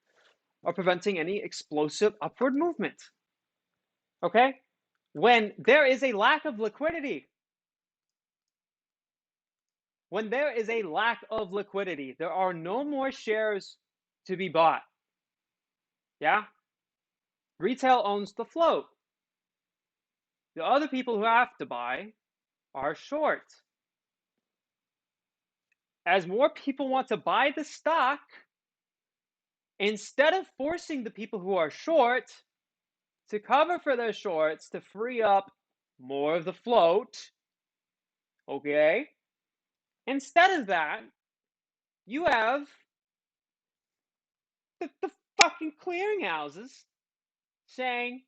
are preventing any explosive upward movement. Okay? When there is a lack of liquidity, there are no more shares to be bought. Yeah? Retail owns the float. The other people who have to buy are short. As more people want to buy the stock, instead of forcing the people who are short to cover for their shorts to free up more of the float, okay? Instead of that, you have the fucking clearinghouses saying,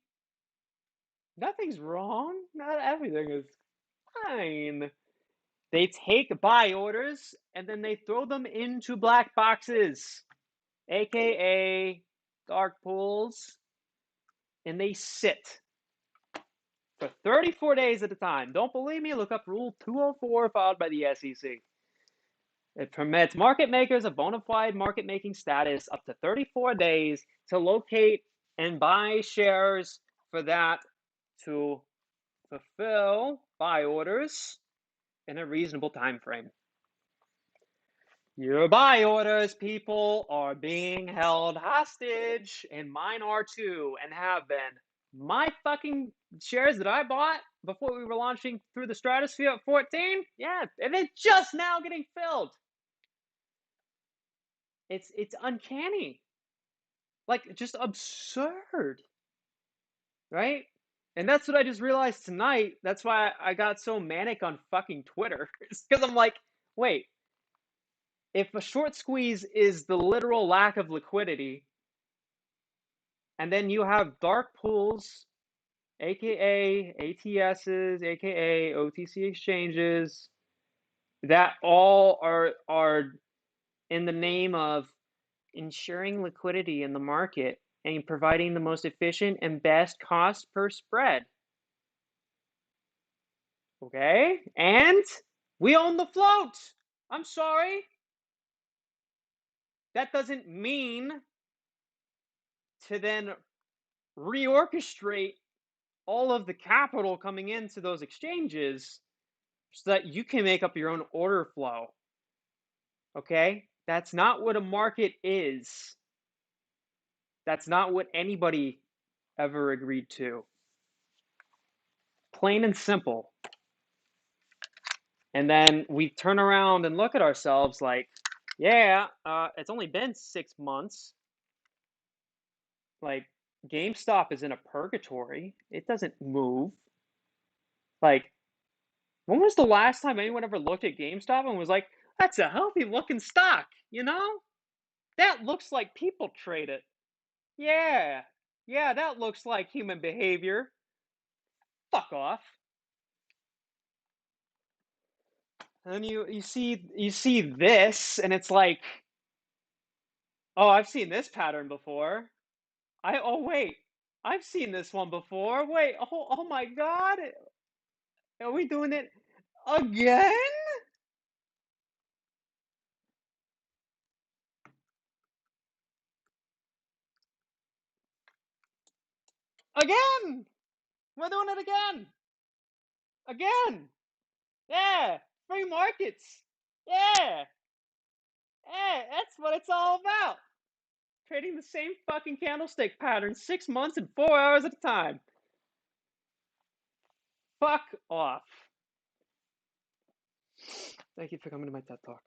Nothing's wrong. Not everything is fine. They take buy orders and then they throw them into black boxes, aka dark pools, and they sit for 34 days at a time. Don't believe me? Look up Rule 204 filed by the SEC. It permits market makers a bona fide market making status up to 34 days to locate and buy shares for that to fulfill buy orders in a reasonable time frame. Your buy orders, people, are being held hostage, and mine are too, and have been. My fucking shares that I bought before we were launching through the stratosphere at 14, yeah, and they're just now getting filled. It's uncanny, like just absurd, right? And that's what I just realized tonight. That's why I got so manic on fucking Twitter. It's because I'm like, wait, if a short squeeze is the literal lack of liquidity, and then you have dark pools, aka ATSs, aka OTC exchanges, that all are in the name of ensuring liquidity in the market and providing the most efficient and best cost per spread. Okay? And we own the float. I'm sorry. That doesn't mean to then reorchestrate all of the capital coming into those exchanges so that you can make up your own order flow. Okay? That's not what a market is. That's not what anybody ever agreed to. Plain and simple. And then we turn around and look at ourselves like, yeah, it's only been 6 months. Like, GameStop is in a purgatory. It doesn't move. Like, when was the last time anyone ever looked at GameStop and was like, that's a healthy looking stock, you know? That looks like people trade it. Yeah. Yeah, that looks like human behavior. Fuck off. And then you see this and it's like, oh, I've seen this pattern before. Wait. I've seen this one before. Wait, oh my God. Are we doing it again? Again. We're doing it again. Again. Yeah. Free markets. Yeah. Yeah, that's what it's all about. Trading the same fucking candlestick pattern 6 months and 4 hours at a time. Fuck off. Thank you for coming to my TED Talk.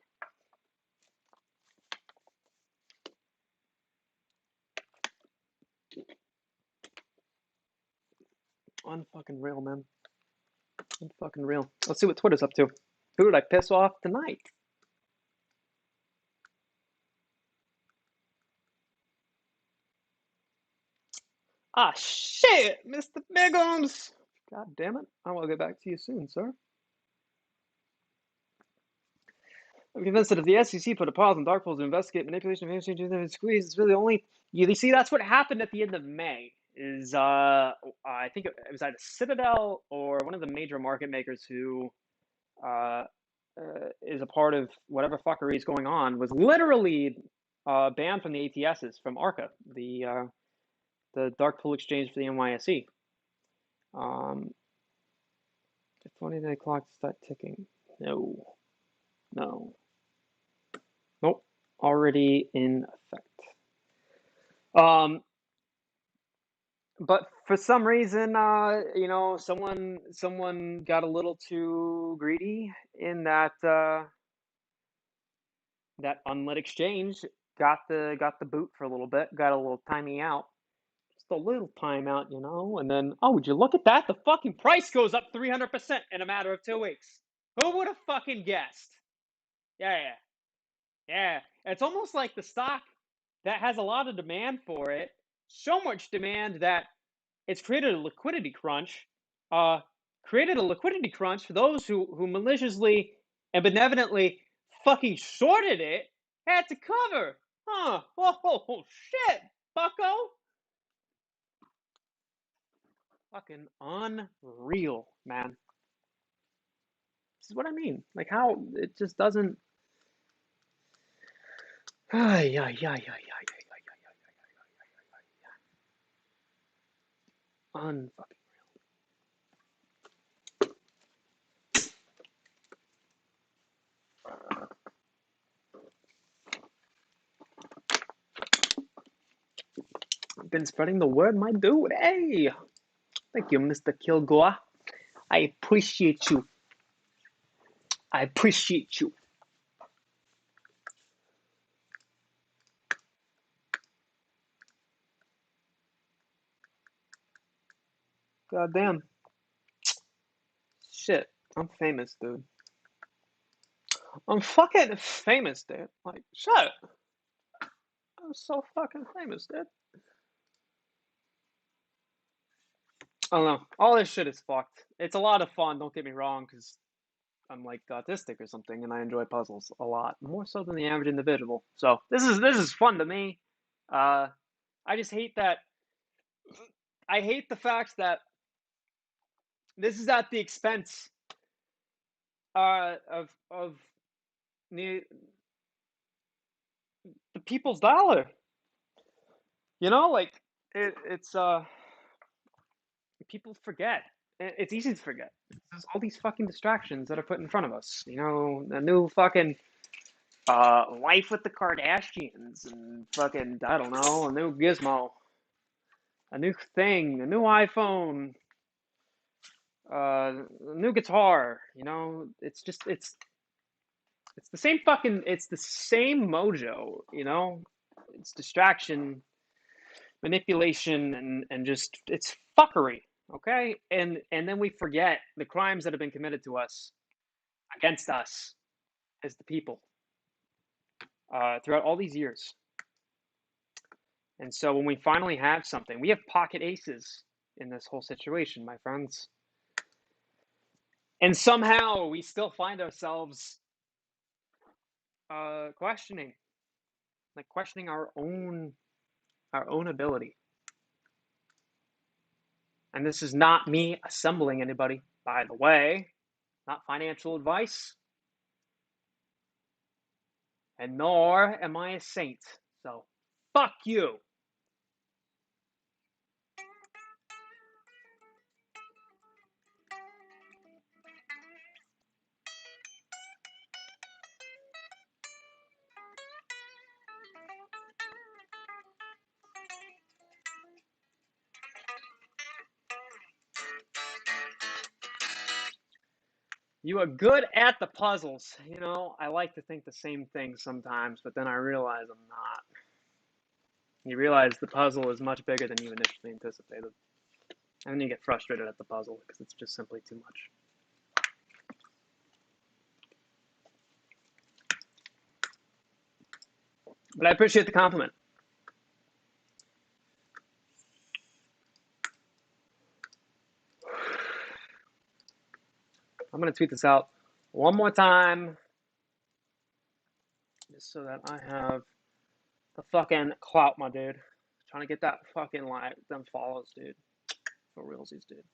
Unfucking real, man. Unfucking real. Let's see what Twitter's up to. Who did I piss off tonight? Ah, shit, Mr. Biggums. God damn it. I will get back to you soon, sir. I'm convinced that if the SEC put a pause on dark pools to investigate manipulation of exchanges and squeeze, it's really only you see that's what happened at the end of May. Is I think it was either Citadel or one of the major market makers who is a part of whatever fuckery is going on was literally banned from the ATSs from ARCA, the dark pool exchange for the NYSE. If 20-day clock start ticking. No. Nope. Already in effect. But for some reason, someone got a little too greedy in that that unlit exchange, got the boot for a little bit, got a little timing out, just a little timeout, and then, oh, would you look at that? The fucking price goes up 300% in a matter of 2 weeks. Who would have fucking guessed? Yeah. It's almost like the stock that has a lot of demand for it, so much demand that It's created a liquidity crunch. Uh, Created a liquidity crunch for those who maliciously and benevolently fucking shorted it had to cover. Huh? Oh shit, Bucko. Fucking unreal, man. This is what I mean. Like how it just doesn't. Ay, ay, ay, ay, ay, ay, unfucking. Been spreading the word, my dude. Hey, thank you, Mr. Kilgore. I appreciate you. I appreciate you. Goddamn. Shit. I'm famous, dude. I'm fucking famous, dude. Like, shut it. I'm so fucking famous, dude. I don't know. All this shit is fucked. It's a lot of fun, don't get me wrong, because I'm like autistic or something and I enjoy puzzles a lot. More so than the average individual. So this is fun to me. I just hate that I hate the fact that this is at the expense of the people's dollar. You know, like it's people forget. It's easy to forget. There's all these fucking distractions that are put in front of us. You know, the new fucking life with the Kardashians and fucking I don't know, a new gizmo, a new thing, a new iPhone, a new guitar. You know, it's just it's the same fucking it's the same mojo. You know, it's distraction, manipulation, and just it's fuckery. Okay, and then we forget the crimes that have been committed to us against us as the people throughout all these years. And so when we finally have something, we have pocket aces in this whole situation, my friends. And somehow we still find ourselves questioning, like questioning our own ability. And this is not me assembling anybody, by the way, not financial advice, and nor am I a saint. So fuck you. You are good at the puzzles. You know, I like to think the same thing sometimes, but then I realize I'm not. You realize the puzzle is much bigger than you initially anticipated. And then you get frustrated at the puzzle because it's just simply too much. But I appreciate the compliment. I'm going to tweet this out one more time just so that I have the fucking clout, my dude. Trying to get that fucking like them follows, dude. For realsies, dude.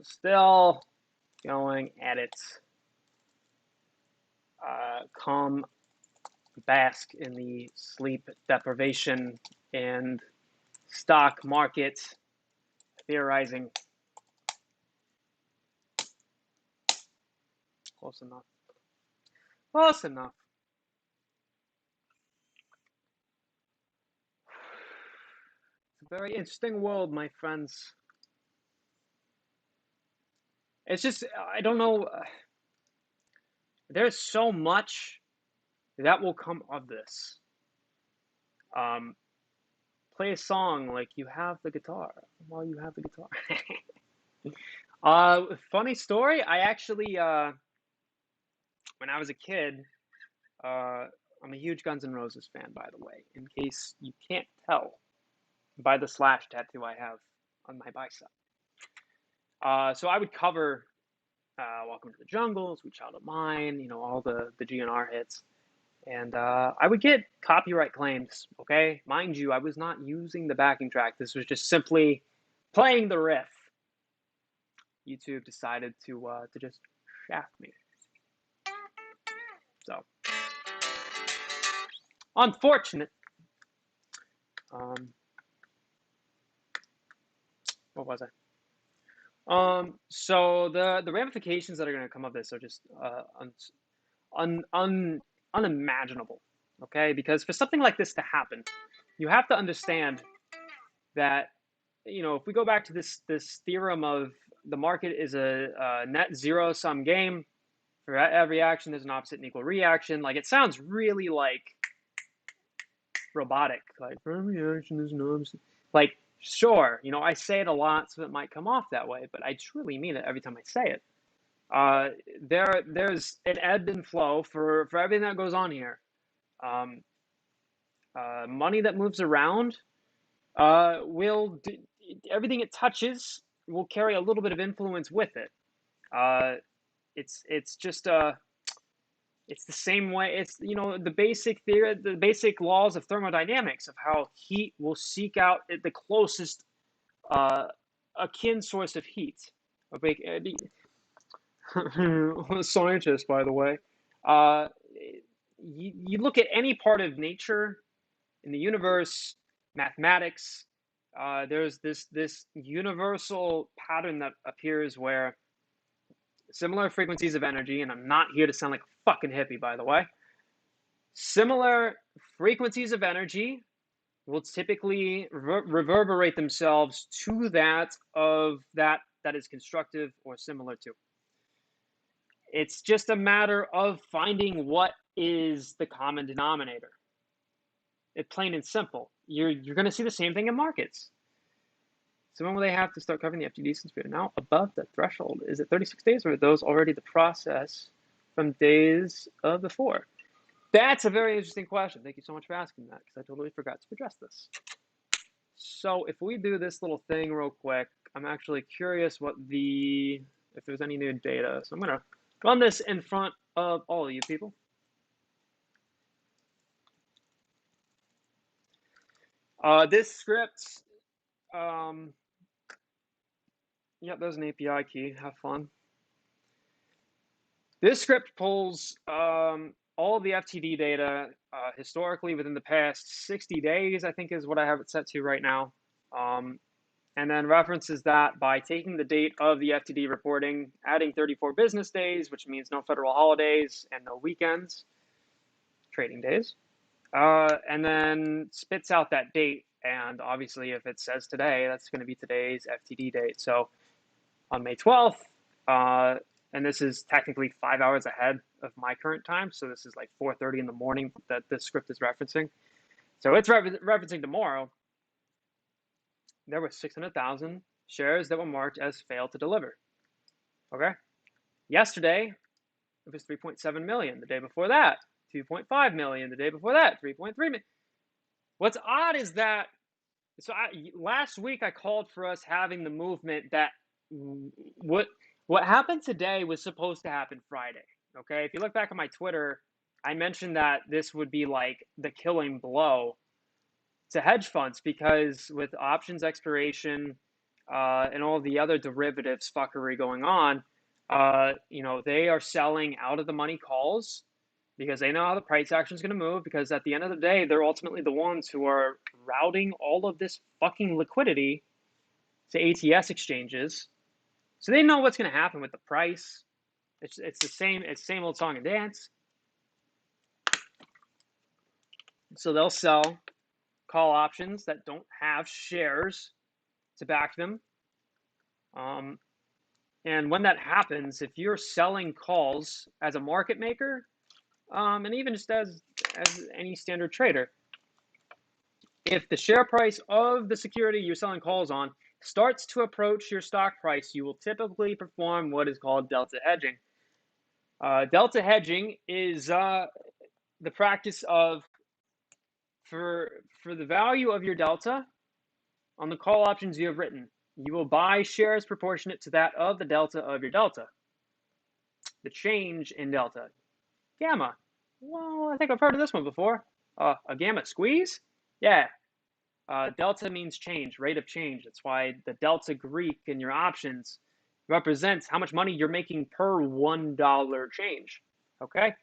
Still going at it. Come bask in the sleep deprivation and stock market theorizing. Close enough. Close enough. It's a very interesting world, my friends. It's just, I don't know. There's so much that will come of this. Play a song like you have the guitar while you have the guitar. Funny story. I actually, when I was a kid, I'm a huge Guns N' Roses fan, by the way, in case you can't tell by the slash tattoo I have on my bicep. So I would cover Welcome to the Jungle, Sweet Child of Mine, all the GNR hits. And I would get copyright claims, okay? Mind you, I was not using the backing track. This was just simply playing the riff. YouTube decided to just shaft me. So, unfortunate. What was I? So the ramifications that are going to come of this are just unimaginable, okay? Because for something like this to happen, you have to understand that, if we go back to this theorem of the market is a net zero sum game. For every action, there's an opposite and equal reaction. Like, it sounds really like robotic. Like, for every action, there's an opposite. Like, sure, I say it a lot, so it might come off that way, but I truly mean it every time I say it. There's an ebb and flow for everything that goes on here. Money that moves around everything it touches will carry a little bit of influence with it. It's just it's the same way. It's the basic theory, the basic laws of thermodynamics of how heat will seek out the closest akin source of heat. A scientist, by the way. You look at any part of nature in the universe, mathematics. There's this universal pattern that appears where similar frequencies of energy, and I'm not here to sound like a fucking hippie, by the way. Similar frequencies of energy will typically reverberate themselves to that is constructive or similar to. It's just a matter of finding what is the common denominator. It's plain and simple. You're going to see the same thing in markets. So when will they have to start covering the FTD since we are now above the threshold? Is it 36 days, or are those already the process from days of before? That's a very interesting question. Thank you so much for asking that, because I totally forgot to address this. So if we do this little thing real quick, I'm actually curious if there's any new data. So I'm going to run this in front of all of you people. This script, yep, there's an API key. Have fun. This script pulls all of the FTD data historically within the past 60 days, I think is what I have it set to right now. And then references that by taking the date of the FTD reporting, adding 34 business days, which means no federal holidays and no weekends, trading days. And then spits out that date. And obviously, if it says today, that's going to be today's FTD date. So on May 12th, and this is technically 5 hours ahead of my current time. So this is like 4:30 in the morning that this script is referencing. So it's referencing tomorrow. There were 600,000 shares that were marked as failed to deliver. Okay. Yesterday, it was 3.7 million. The day before that, 2.5 million. The day before that, 3.3 million. What's odd is that, last week I called for us having the movement that what happened today was supposed to happen Friday. Okay. If you look back on my Twitter, I mentioned that this would be like the killing blow to hedge funds, because with options expiration and all the other derivatives fuckery going on, they are selling out of the money calls because they know how the price action is going to move, because at the end of the day, they're ultimately the ones who are routing all of this fucking liquidity to ATS exchanges. So they know what's going to happen with the price. It's the same old song and dance. So they'll sell call options that don't have shares to back them. And when that happens, if you're selling calls as a market maker, and even just as any standard trader, if the share price of the security you're selling calls on starts to approach your stock price, you will typically perform what is called delta hedging. Delta hedging is the practice of, for the value of your delta, on the call options you have written. You will buy shares proportionate to that of the delta of your delta. The change in delta. Gamma. Well, I think I've heard of this one before. A gamma squeeze? Yeah. Delta means change, rate of change. That's why the delta Greek in your options represents how much money you're making per $1 change. Okay?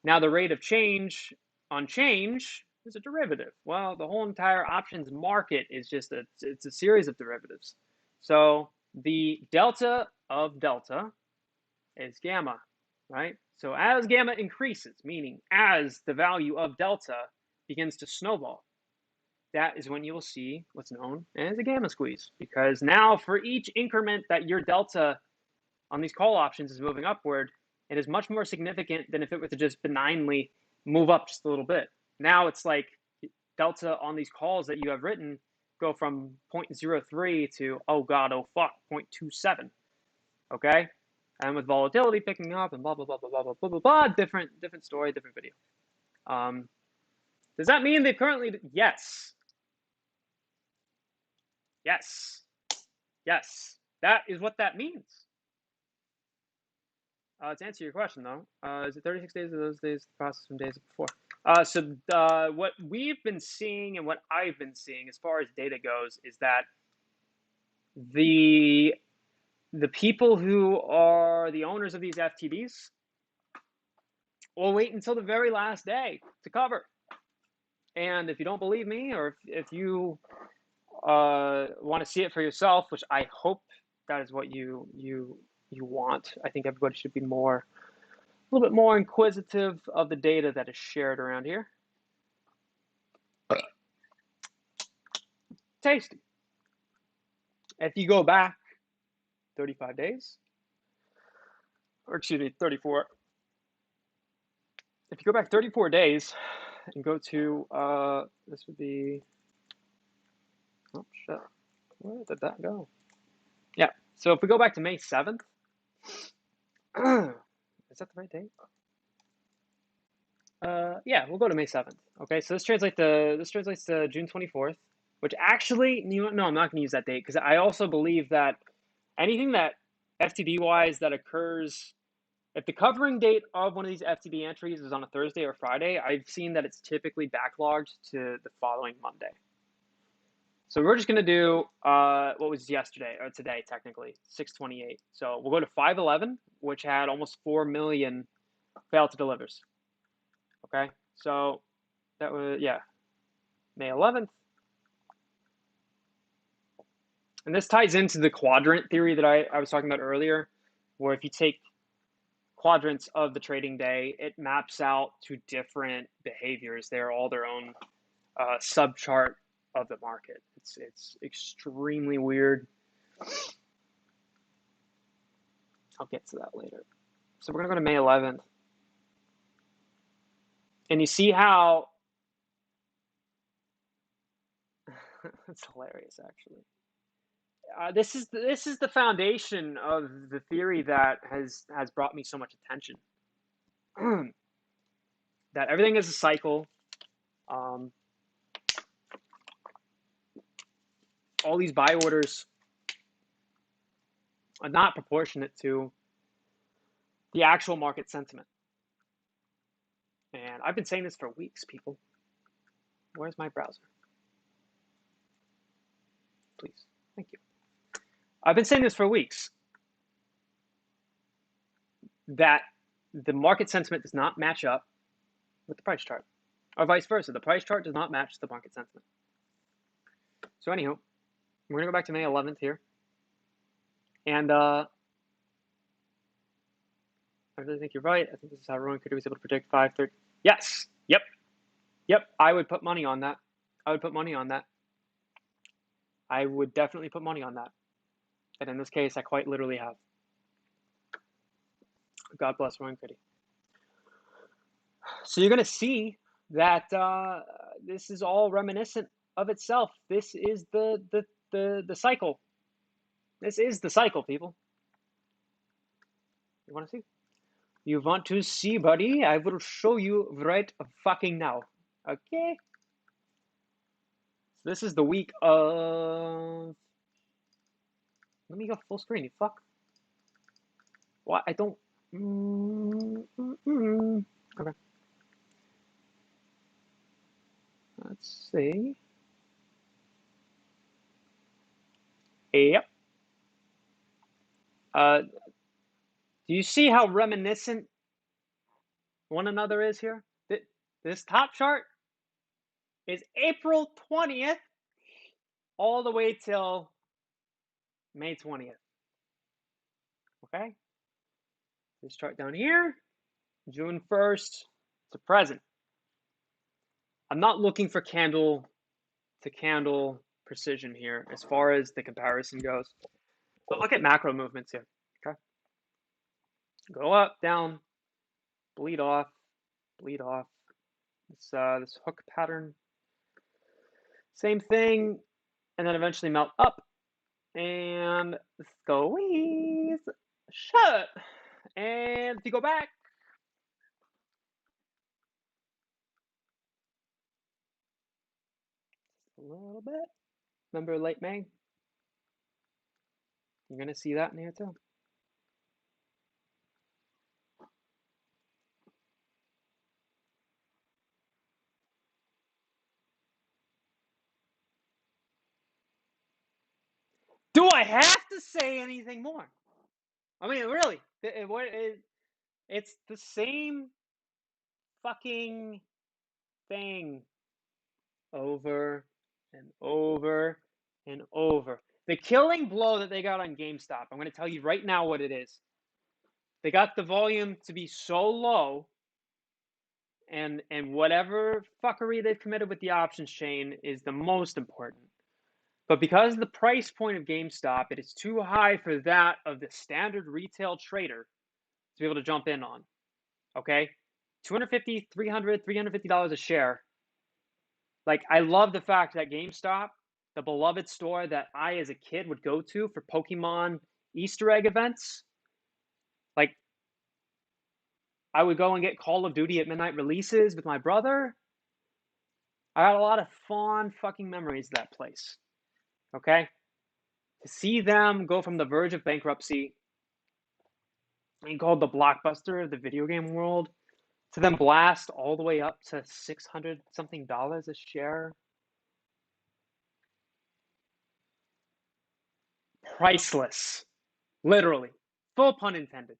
Now the rate of change on change is a derivative. Well, the whole entire options market is just it's a series of derivatives. So the delta of delta is gamma, right? So as gamma increases, meaning as the value of delta begins to snowball, that is when you will see what's known as a gamma squeeze. Because now for each increment that your delta on these call options is moving upward, it is much more significant than if it were to just benignly move up just a little bit. Now it's like delta on these calls that you have written go from 0.03 to, oh God, oh fuck, 0.27, okay? And with volatility picking up and blah, blah, blah, blah, blah, blah, blah, blah, blah, different story, different video. Does that mean they've currently, yes. Yes. Yes. That is what that means. To answer your question, though, is it 36 days of those days, the process from days before? What we've been seeing and what I've been seeing as far as data goes is that the people who are the owners of these FTBs will wait until the very last day to cover. And if you don't believe me, or if you want to see it for yourself, which I hope that is what you want. I think everybody should be a little bit more inquisitive of the data that is shared around here. Tasty. If you go back 35 days, or excuse me, 34. If you go back 34 days and go to, this would be, oh shit, where did that go? Yeah, so if we go back to May 7th, is that the right date? Yeah, we'll go to May 7th. Okay, so this translates to June 24th, which actually, no, I'm not going to use that date because I also believe that anything that FTB-wise that occurs, if the covering date of one of these FTB entries is on a Thursday or Friday, I've seen that it's typically backlogged to the following Monday. So we're just going to do what was yesterday, or today technically, 6/28. So we'll go to 5/11, which had almost 4 million fail to delivers. Okay, so that was, yeah, May 11th. And this ties into the quadrant theory that I was talking about earlier, where if you take quadrants of the trading day, it maps out to different behaviors. They're all their own subchart of the market. It's extremely weird. I'll get to that later. So we're going to go to May 11th. And you see how it's hilarious, actually. This is the foundation of the theory that has brought me so much attention. That everything is a cycle. All these buy orders are not proportionate to the actual market sentiment. And I've been saying this for weeks, people. Where's my browser? Please. Thank you. I've been saying this for weeks, that the market sentiment does not match up with the price chart, or vice versa. The price chart does not match the market sentiment. So anywho, we're going to go back to May 11th here. And I really think you're right. I think this is how Rowan Cooter was able to predict 530. Yes. Yep. I would put money on that. I would definitely put money on that. And in this case, I quite literally have. God bless Rowan Cooter. So you're going to see that this is all reminiscent of itself. This is the cycle. This is the cycle, people. You want to see? You want to see, buddy? I will show you right fucking now. Okay? This is the week of. Let me go full screen. You fuck. What? I don't. Okay. Let's see. Yep. Do you see how reminiscent one another is here? This top chart is April 20th all the way till May 20th. Okay? This chart down here, June 1st to present. I'm not looking for candle to candle precision here as far as the comparison goes. But look at macro movements here. Okay? Go up, down, bleed off, bleed off. This hook pattern. Same thing, and then eventually melt up and squeeze shut. And if you go back, a little bit. Remember late May? You're gonna see that in here too. Do I have to say anything more? I mean, really, it's the same fucking thing over and over and over. The killing blow that they got on GameStop, I'm going to tell you right now what it is. They got the volume to be so low, and whatever fuckery they've committed with the options chain is the most important. But because the price point of GameStop, it is too high for that of the standard retail trader to be able to jump in on. Okay? $250, $300, $350 a share. Like, I love the fact that GameStop, the beloved store that I as a kid would go to for Pokemon Easter egg events, like, I would go and get Call of Duty at midnight releases with my brother. I got a lot of fond fucking memories of that place. Okay? To see them go from the verge of bankruptcy, being called the blockbuster of the video game world, to them blast all the way up to 600 something dollars a share. Priceless. Literally. Full pun intended.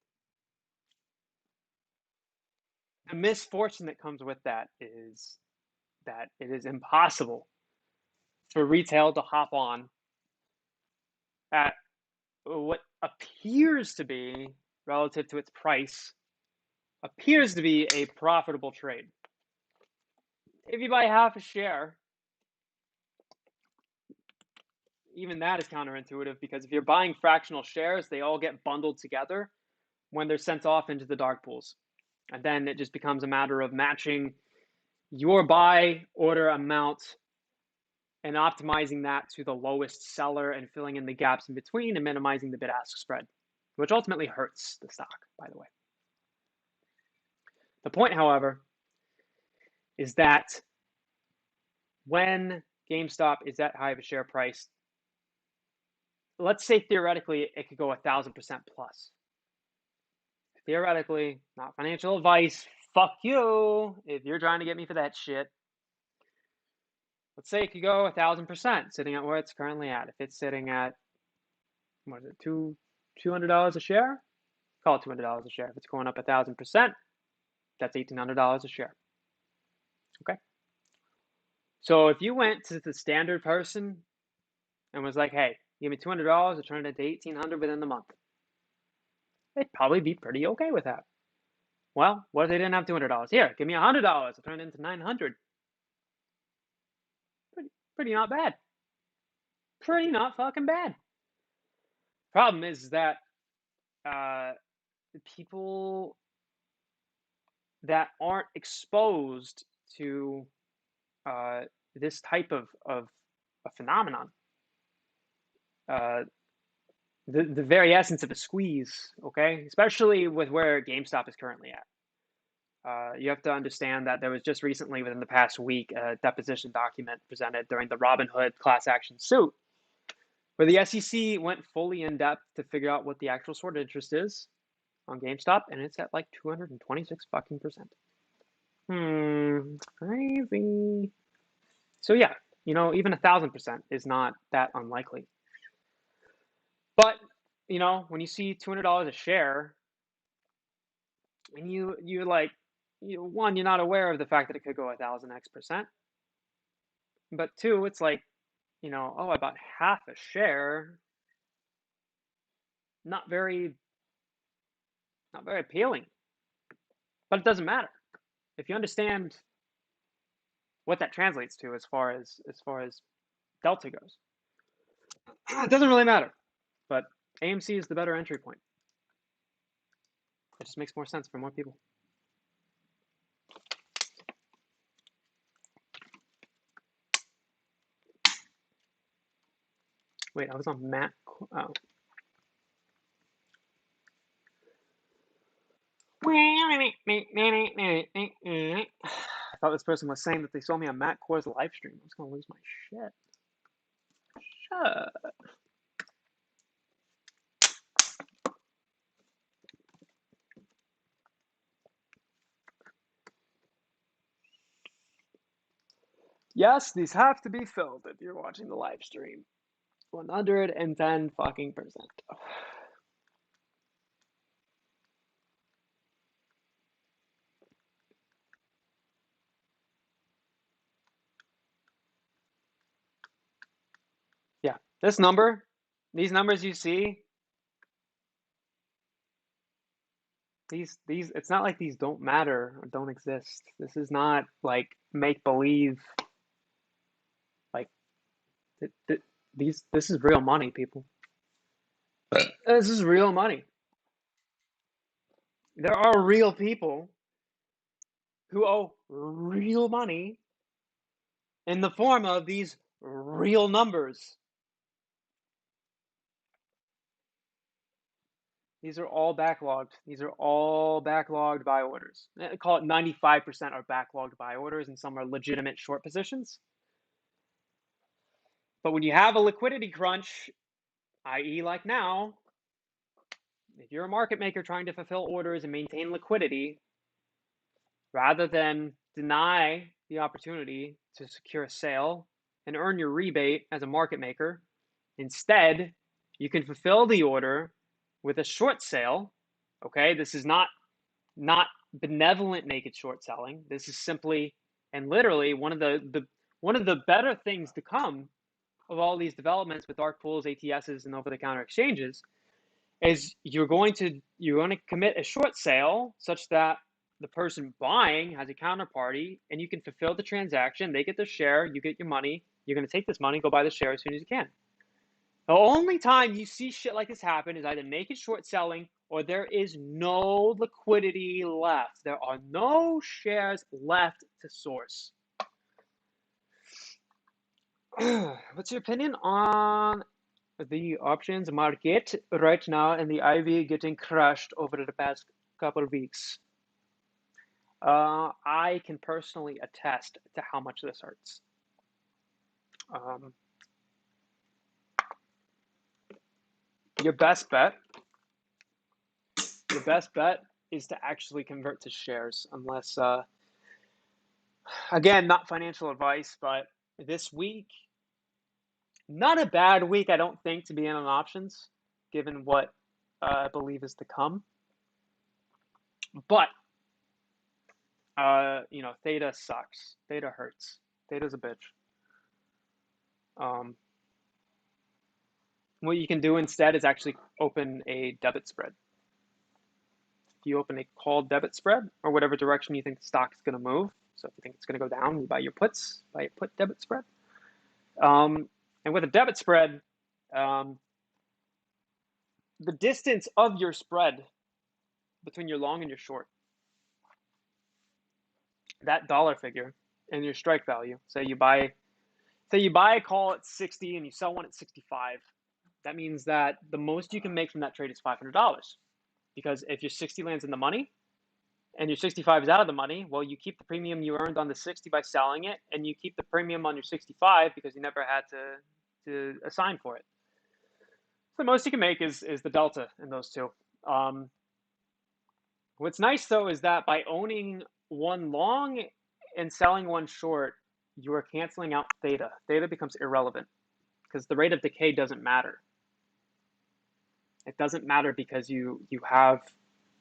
The misfortune that comes with that is that it is impossible for retail to hop on at what appears to be, relative to its price, appears to be a profitable trade. If you buy half a share, even that is counterintuitive, because if you're buying fractional shares, they all get bundled together when they're sent off into the dark pools. And then it just becomes a matter of matching your buy order amount and optimizing that to the lowest seller and filling in the gaps in between and minimizing the bid-ask spread, which ultimately hurts the stock, by the way. The point, however, is that when GameStop is that high of a share price, let's say theoretically it could go 1,000% plus. Theoretically, not financial advice, fuck you if you're trying to get me for that shit. Let's say it could go 1,000%, sitting at where it's currently at. If it's sitting at, what is it, $200 a share? Call it $200 a share. If it's going up 1,000%, that's $1,800 a share. Okay? So if you went to the standard person and was like, hey, give me $200, I'll turn it into $1,800 within the month, they'd probably be pretty okay with that. Well, what if they didn't have $200? Here, give me $100, I'll turn it into $900. Pretty not bad. Pretty not fucking bad. Problem is that people that aren't exposed to this type of a phenomenon, the very essence of a squeeze, okay, especially with where GameStop is currently at. You have to understand that there was just recently, within the past week, a deposition document presented during the Robinhood class action suit, where the SEC went fully in depth to figure out what the actual sort of interest is on GameStop, and it's at like 226 fucking percent. Crazy. So yeah, even 1,000% is not that unlikely. But when you see $200 a share, and you're like, one, you're not aware of the fact that it could go 1,000x%. But two, it's like, oh, I bought half a share. Not very appealing. But it doesn't matter if you understand what that translates to as far as delta goes. It doesn't really matter. But AMC is the better entry point. It just makes more sense for more people. Wait, I was on Matt. Oh. I thought this person was saying that they saw me on Matt Core's live stream. I was going to lose my shit. Shut. Yes, these have to be filled if you're watching the live stream. 110 fucking percent. Yeah, these numbers you see, these it's not like these don't matter or don't exist. This is not like make believe. Like this is real money, people. This is real money. There are real people who owe real money in the form of these real numbers. These are all backlogged. These are all backlogged buy orders. Call it 95% are backlogged buy orders, and some are legitimate short positions. But when you have a liquidity crunch, i.e. like now, if you're a market maker trying to fulfill orders and maintain liquidity, rather than deny the opportunity to secure a sale and earn your rebate as a market maker, instead, you can fulfill the order with a short sale. Okay, this is not benevolent naked short selling. This is simply and literally one of the better things to come of all these developments with dark pools, ATSs, and over-the-counter exchanges is you're going to commit a short sale such that the person buying has a counterparty and you can fulfill the transaction. They get their share, you get your money. You're going to take this money, go buy the share as soon as you can. The only time you see shit like this happen is either naked short selling or there is no liquidity left. There are no shares left to source. What's your opinion on the options market right now and the IV getting crushed over the past couple of weeks? I can personally attest to how much this hurts. Your best bet is to actually convert to shares, unless, again, not financial advice, but this week, not a bad week, I don't think, to be in on options, given what I believe is to come. But, Theta sucks. Theta hurts. Theta's a bitch. What you can do instead is actually open a debit spread. If you open a call debit spread, or whatever direction you think the stock is going to move, so if you think it's going to go down, you buy your puts, buy a put debit spread. And with a debit spread, the distance of your spread between your long and your short, that dollar figure and your strike value, say you buy a call at 60 and you sell one at 65, that means that the most you can make from that trade is $500. Because if your 60 lands in the money, and your 65 is out of the money, well, you keep the premium you earned on the 60 by selling it, and you keep the premium on your 65 because you never had to assign for it. So the most you can make is the delta in those two. What's nice though is that by owning one long and selling one short, you are canceling out theta. Theta becomes irrelevant because the rate of decay doesn't matter. It doesn't matter because you have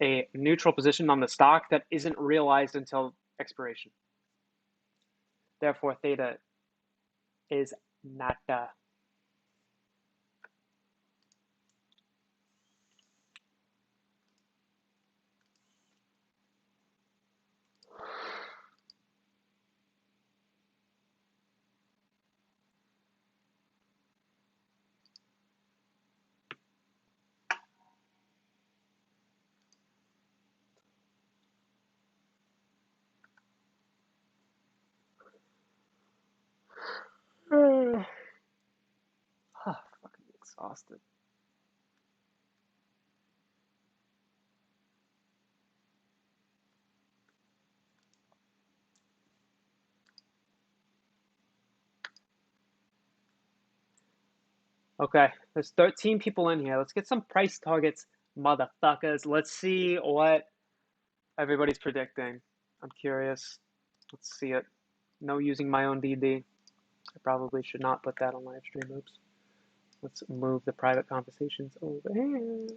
a neutral position on the stock that isn't realized until expiration. Therefore, theta is nada. Fucking exhausted. Okay, there's 13 people in here. Let's get some price targets, motherfuckers. Let's see what everybody's predicting. I'm curious. Let's see it. No using my own DD. I probably should not put that on live stream. Oops. Let's move the private conversations over here.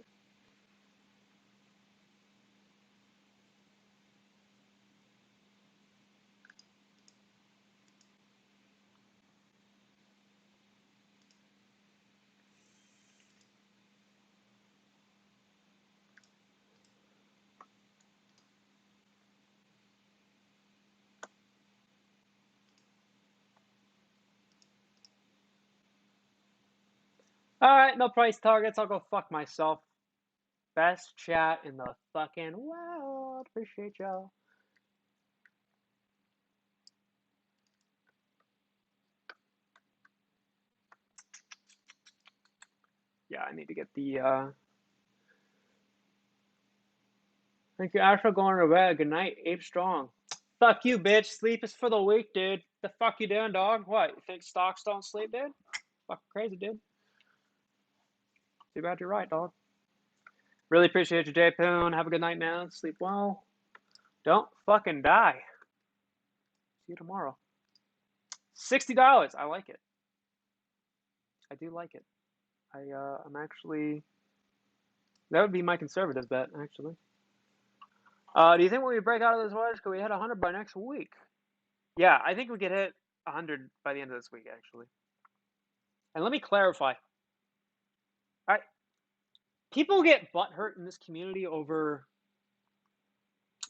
Alright, no price targets. I'll go fuck myself. Best chat in the fucking world. Appreciate y'all. Yeah, I need to get the thank you, Ash, for going to bed. Good night, Abe Strong. Fuck you, bitch. Sleep is for the weak, dude. The fuck you doing, dog? What? You think stocks don't sleep, dude? Fucking crazy, dude. Too bad you're right, dog. Really appreciate you, J Poon. Have a good night, man. Sleep well. Don't fucking die. See you tomorrow. $60. I like it. I do like it. I'm actually. That would be my conservative bet, actually. Do you think when we break out of this wedge, could we hit 100 by next week? Yeah, I think we could hit 100 by the end of this week, actually. And let me clarify. People get butthurt in this community over,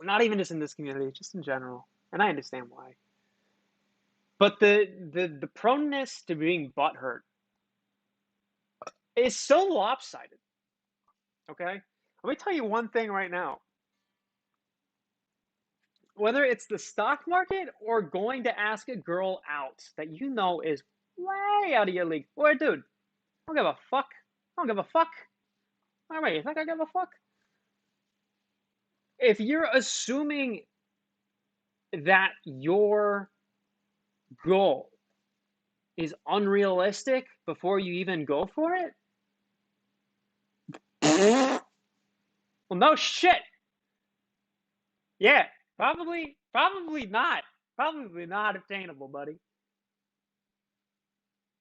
not even just in this community, just in general, and I understand why. But the proneness to being butthurt is so lopsided. Okay, let me tell you one thing right now. Whether it's the stock market or going to ask a girl out that you know is way out of your league, boy, dude, I don't give a fuck. I don't give a fuck. All right, you think I give a fuck? If you're assuming that your goal is unrealistic before you even go for it, well, no shit. Yeah, probably not. Probably not obtainable, buddy.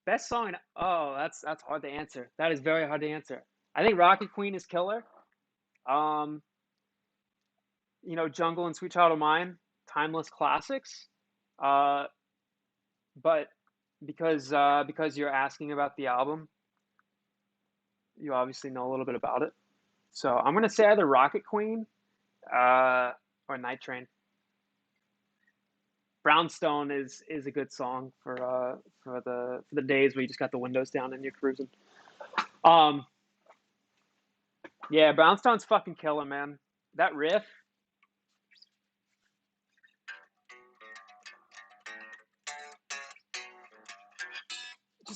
Best song. Oh, that's hard to answer. That is very hard to answer. I think Rocket Queen is killer. Jungle and Sweet Child of Mine, timeless classics. But because you're asking about the album, you obviously know a little bit about it. So I'm gonna say either Rocket Queen, or Night Train. Brownstone is a good song for the days where you just got the windows down and you're cruising. Yeah, Brownstone's fucking killer, man. That riff. It's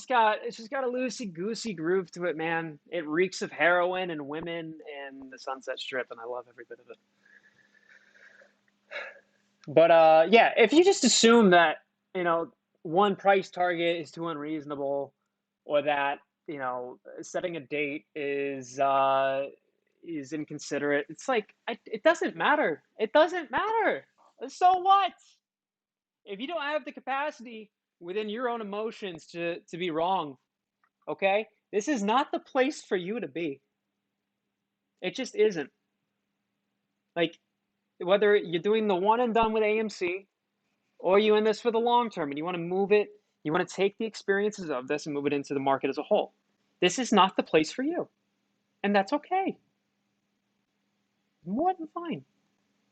just got a loosey goosey groove to it, man. It reeks of heroin and women and the Sunset Strip, and I love every bit of it. But yeah, if you just assume that, you know, one price target is too unreasonable, or that, you know, setting a date is inconsiderate, it's like it doesn't matter. It doesn't matter. So what? If you don't have the capacity within your own emotions to be wrong, okay? This is not the place for you to be. It just isn't. Like, whether you're doing the one and done with AMC, or you in this for the long term and you want to move it, you want to take the experiences of this and move it into the market as a whole. This is not the place for you. And that's okay. More than fine.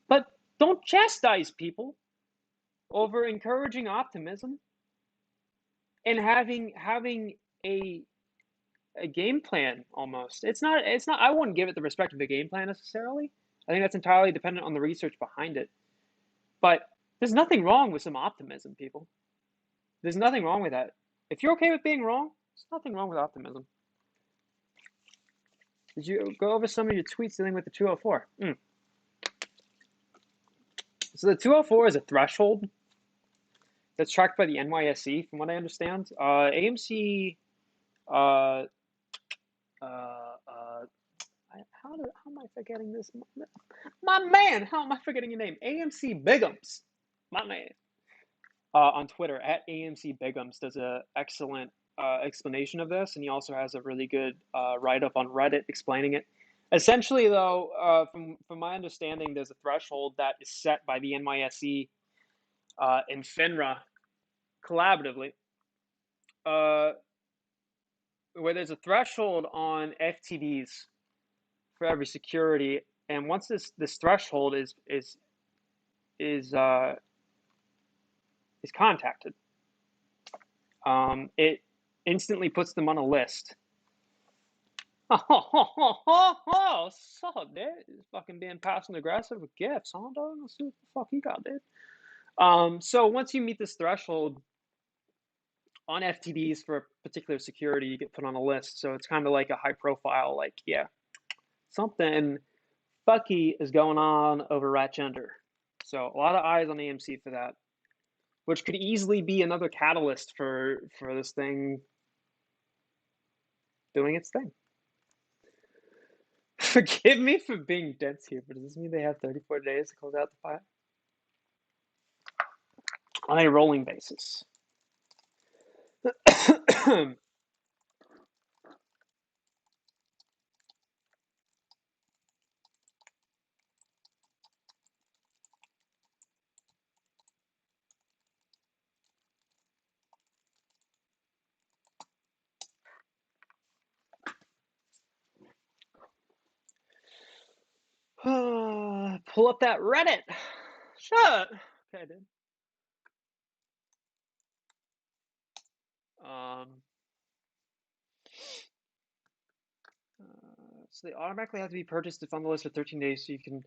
But don't chastise people over encouraging optimism and having a a game plan almost. It's not I wouldn't give it the respect of a game plan necessarily. I think that's entirely dependent on the research behind it. But there's nothing wrong with some optimism, people. There's nothing wrong with that. If you're okay with being wrong, there's nothing wrong with optimism. Did you go over some of your tweets dealing with the 204? So the 204 is a threshold that's tracked by the NYSE, from what I understand. AMC, uh, how am I forgetting this? My man, how am I forgetting your name? AMC Bigums, my man. On Twitter at AMC Bigums does an excellent explanation of this, and he also has a really good write-up on Reddit explaining it. Essentially, though, from my understanding, there's a threshold that is set by the NYSE and FINRA collaboratively, where there's a threshold on FTDs for every security, and once this threshold is contacted, it instantly puts them on a list. Oh, sup, dude? He's fucking being passive aggressive with gifts, huh, dog? Let's see what the fuck he got, dude. So once you meet this threshold on FTDs for a particular security, you get put on a list. So it's kind of like a high profile, like, yeah, something fucky is going on over rat gender. So a lot of eyes on AMC for that, which could easily be another catalyst for this thing doing its thing. Forgive me for being dense here, but does this mean they have 34 days to close out the file? On a rolling basis. Pull up that Reddit. Shut. Okay, dude. So they automatically have to be purchased if on the list for 13 days, so you can.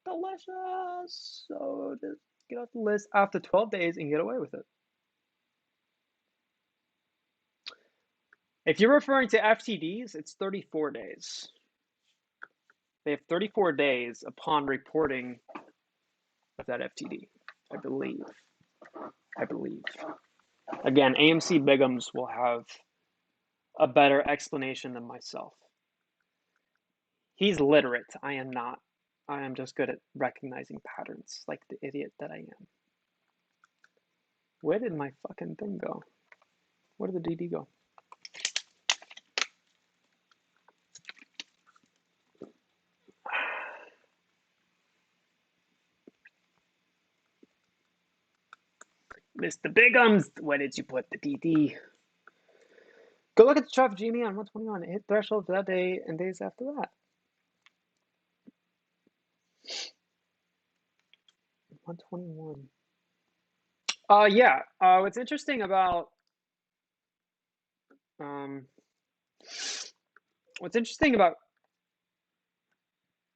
Delicious. So just get off the list after 12 days and get away with it. If you're referring to FTDs, it's 34 days. They have 34 days upon reporting of that FTD, I believe. Again, AMC Bigums will have a better explanation than myself. He's literate. I am not. I am just good at recognizing patterns, like the idiot that I am. Where did my fucking thing go? Where did the DD go? Mr. Bigums, where did you put the DD? Go look at the traffic Genie on 121. It hit threshold for that day and days after that. 121. Yeah. What's interesting about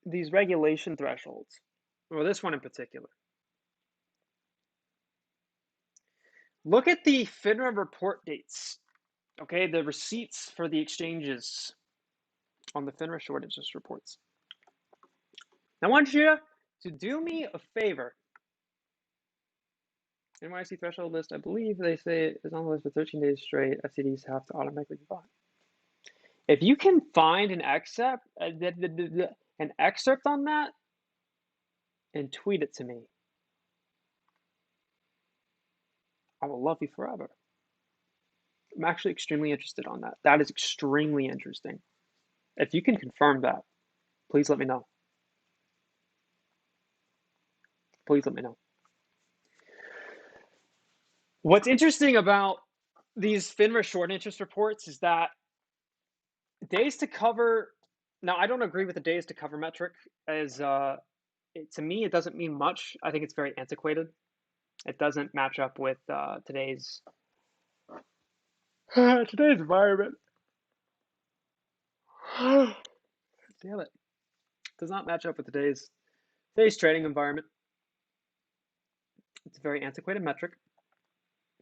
these regulation thresholds, well, this one in particular. Look at the FINRA report dates. Okay, the receipts for the exchanges on the FINRA shortages reports. I want you to do me a favor. NYC threshold list, I believe they say it is on the list for 13 days straight. FCDs have to automatically be bought. If you can find an excerpt on that and tweet it to me, I will love you forever. I'm actually extremely interested on that. That is extremely interesting. If you can confirm that, please let me know. Please let me know. What's interesting about these FINRA short interest reports is that days to cover. Now, I don't agree with the days to cover metric. As to me, it doesn't mean much. I think it's very antiquated. It doesn't match up with today's environment. Damn it! Does not match up with today's trading environment. It's a very antiquated metric.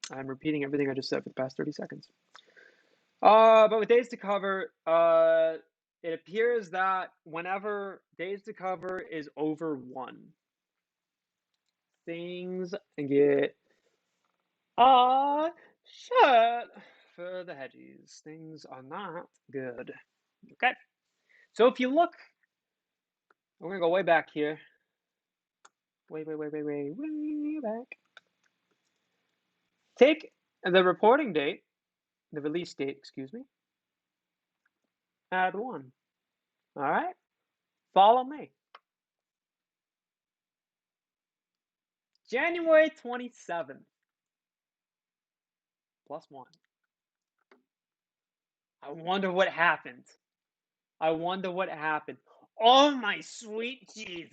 I'm repeating everything I just said for the past 30 seconds. But with days to cover, it appears that whenever days to cover is over 1, things get shut for the hedgies. Things are not good. Okay. So if you look, we're gonna go way back here. Way back. Take the reporting date, the release date, excuse me. Add 1. All right. Follow me. January 27th. Plus 1. I wonder what happened. I wonder what happened. Oh my sweet Jesus.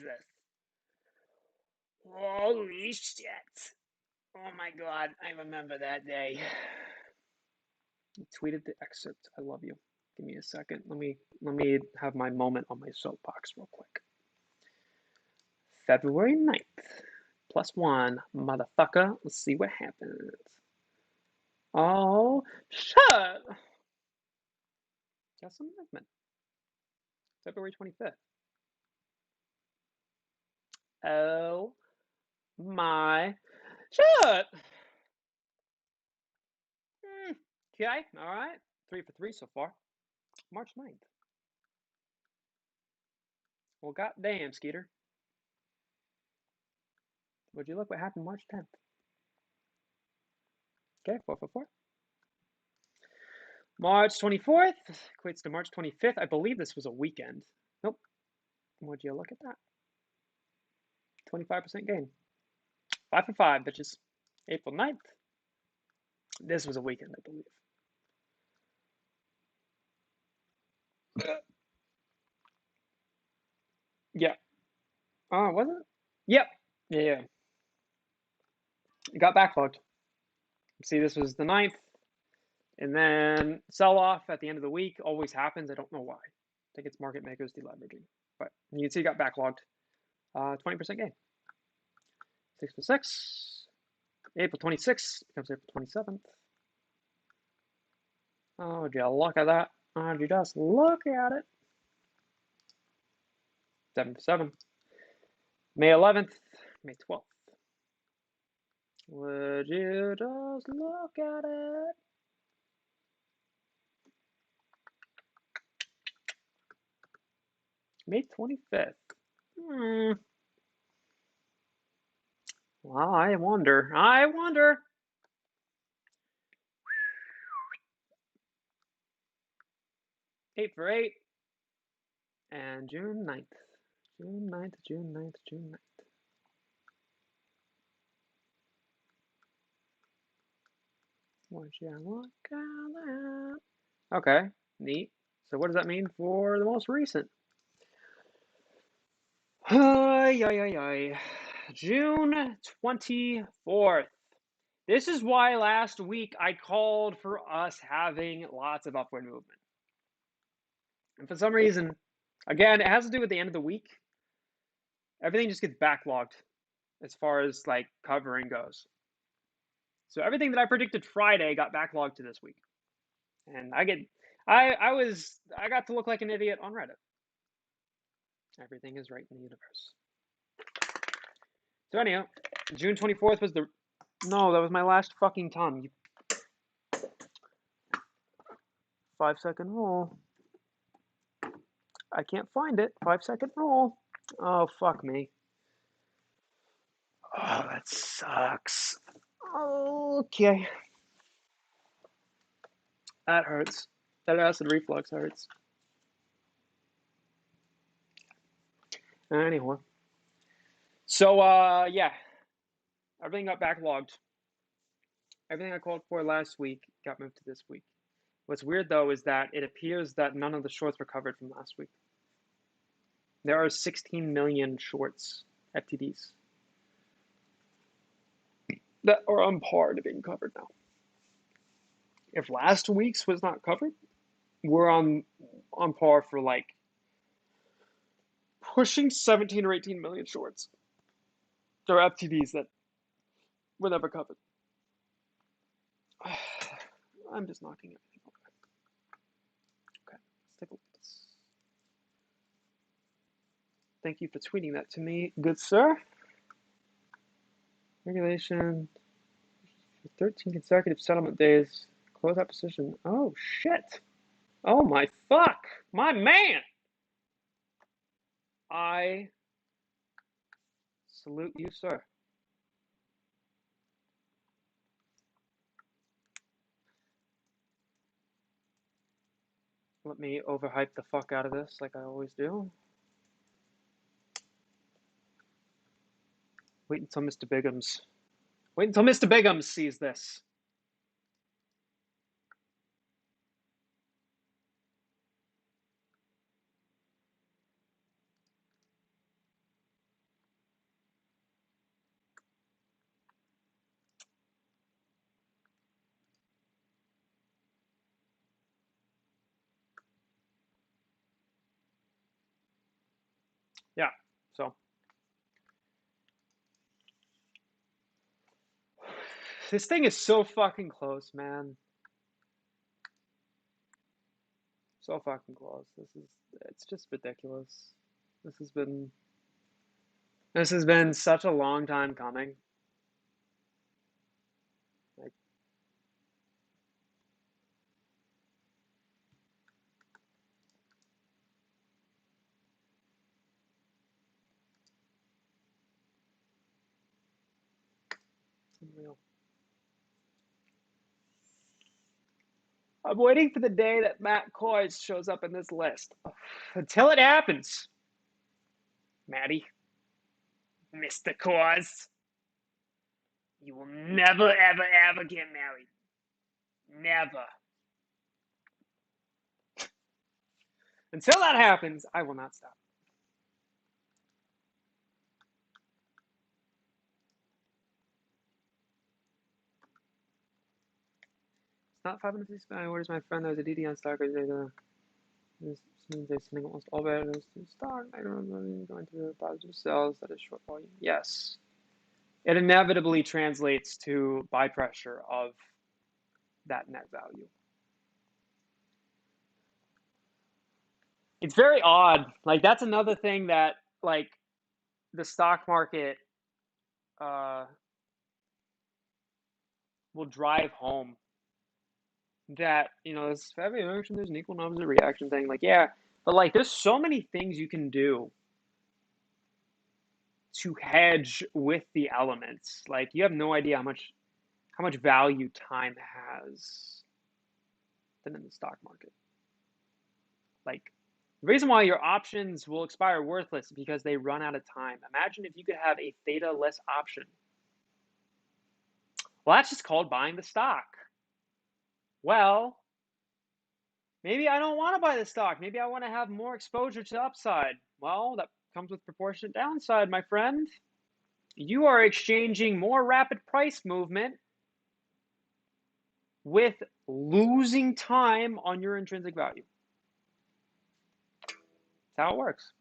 Holy shit. Oh my God. I remember that day. You tweeted the excerpt. I love you. Give me a second. Let me have my moment on my soapbox real quick. February 9th. Plus 1. Motherfucker. Let's see what happens. Oh, shut. Got some movement. February 25th. Oh my shit. Okay, all right. 3 for 3 so far. March 9th. Well, goddamn, Skeeter. Would you look what happened March 10th? Okay, 4 for 4. March 24th equates to March 25th. I believe this was a weekend. Nope. Would you look at that? 25% gain. 5 for 5, bitches. April 9th. This was a weekend, I believe. Yeah. Oh, was it? Yep. Yeah. It got backlogged. See, this was the 9th. And then sell off at the end of the week always happens. I don't know why. I think it's market makers deleveraging. But you can see it got backlogged. 20% gain. 6 for 6. April 26th becomes April 27th. Oh, would you look at that? Oh, would you just look at it? 7 for 7. May 11th, May 12th. Would you just look at it? May 25th. Well, I wonder. 8 for 8. And June 9th. June 9th. Would you look at that? Okay, neat. So what does that mean for the most recent? June 24th. This is why last week I called for us having lots of upward movement. And for some reason, again, it has to do with the end of the week. Everything just gets backlogged as far as like covering goes. So everything that I predicted Friday got backlogged to this week. And I got to look like an idiot on Reddit. Everything is right in the universe. So anyhow, June 24th was the... No, that was my last fucking time. You 5-second rule. I can't find it. 5-second rule. Oh, fuck me. Oh, that sucks. Okay. That hurts. That acid reflux hurts. Anyway. So, yeah. Everything got backlogged. Everything I called for last week got moved to this week. What's weird, though, is that it appears that none of the shorts were covered from last week. There are 16 million shorts, FTDs, that are on par to being covered now. If last week's was not covered, we're on par for like pushing 17 or 18 million shorts. There are FTDs that were never covered. I'm just knocking everything over. Okay, let's take a look at this. Thank you for tweeting that to me, good sir. Regulation, 13 consecutive settlement days. Close that position. Oh, shit. Oh, my fuck. My man. I salute you, sir. Let me overhype the fuck out of this like I always do. Wait until Mr. Bigums. Wait until Mr. Bigums sees this. Yeah, so. This thing is so fucking close, man. So fucking close. It's just ridiculous. This has been such a long time coming. Like, unreal. I'm waiting for the day that Matt Coyce shows up in this list. Until it happens, Maddie, Mr. Coyce, you will never, ever, ever get married. Never. Until that happens, I will not stop. It's not 550 orders. My friend, there's a DD on stock. This means they're sending almost all batteries to stock. I don't know, going to the positive sales that is short volume. Yes. It inevitably translates to buy pressure of that net value. It's very odd. Like, that's another thing that, like, the stock market will drive home. That, this for every action, there's an equal numbers of reaction thing. Like, yeah, but, like, there's so many things you can do to hedge with the elements. Like, you have no idea how much value time has than in the stock market. Like, the reason why your options will expire worthless is because they run out of time. Imagine if you could have a theta-less option. Well, that's just called buying the stock. Well, maybe I don't want to buy the stock. Maybe I want to have more exposure to upside. Well, that comes with proportionate downside, my friend. You are exchanging more rapid price movement with losing time on your intrinsic value. That's how it works.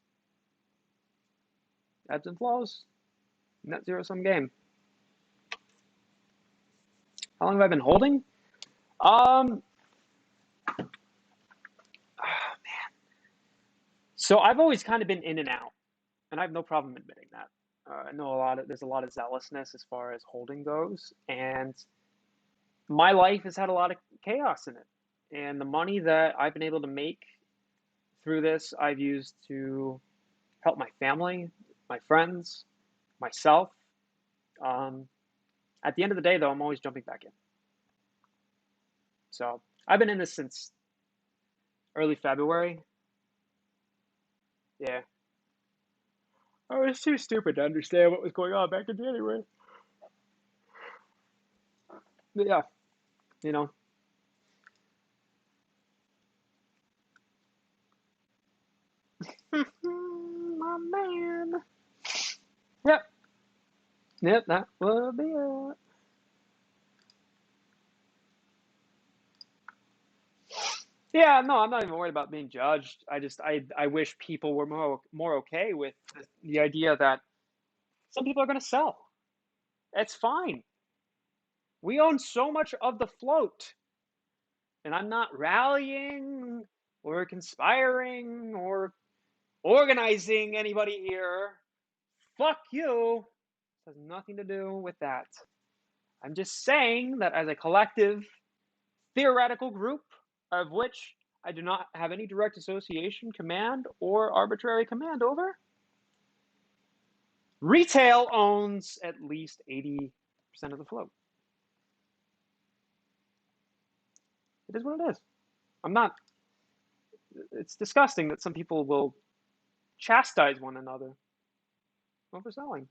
Ebbs and flows. Net zero-sum game. How long have I been holding? Oh, man. So I've always kind of been in and out, and I have no problem admitting that. I know there's a lot of zealousness as far as holding goes, and my life has had a lot of chaos in it. And the money that I've been able to make through this, I've used to help my family, my friends, myself. Um, at the end of the day, though, I'm always jumping back in. So I've been in this since early February. Yeah. I was too stupid to understand what was going on back in January. But yeah, you know. My man. Yep. Yep, that will be it. Yeah, no, I'm not even worried about being judged. I wish people were more okay with the idea that some people are going to sell. It's fine. We own so much of the float, and I'm not rallying or conspiring or organizing anybody here. Fuck you. It has nothing to do with that. I'm just saying that as a collective, theoretical group of which I do not have any direct association, command, or arbitrary command over, retail owns at least 80% of the float. It is what it is. I'm not. It's disgusting that some people will chastise one another over selling.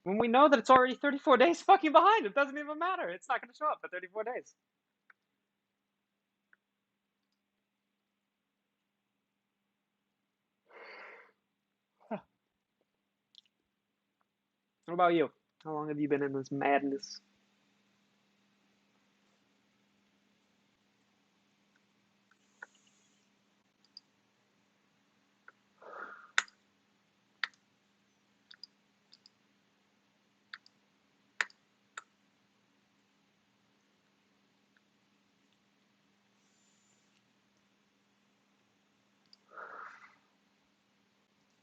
When we know that it's already 34 days fucking behind, it doesn't even matter. It's not going to show up for 34 days. Huh. What about you? How long have you been in this madness?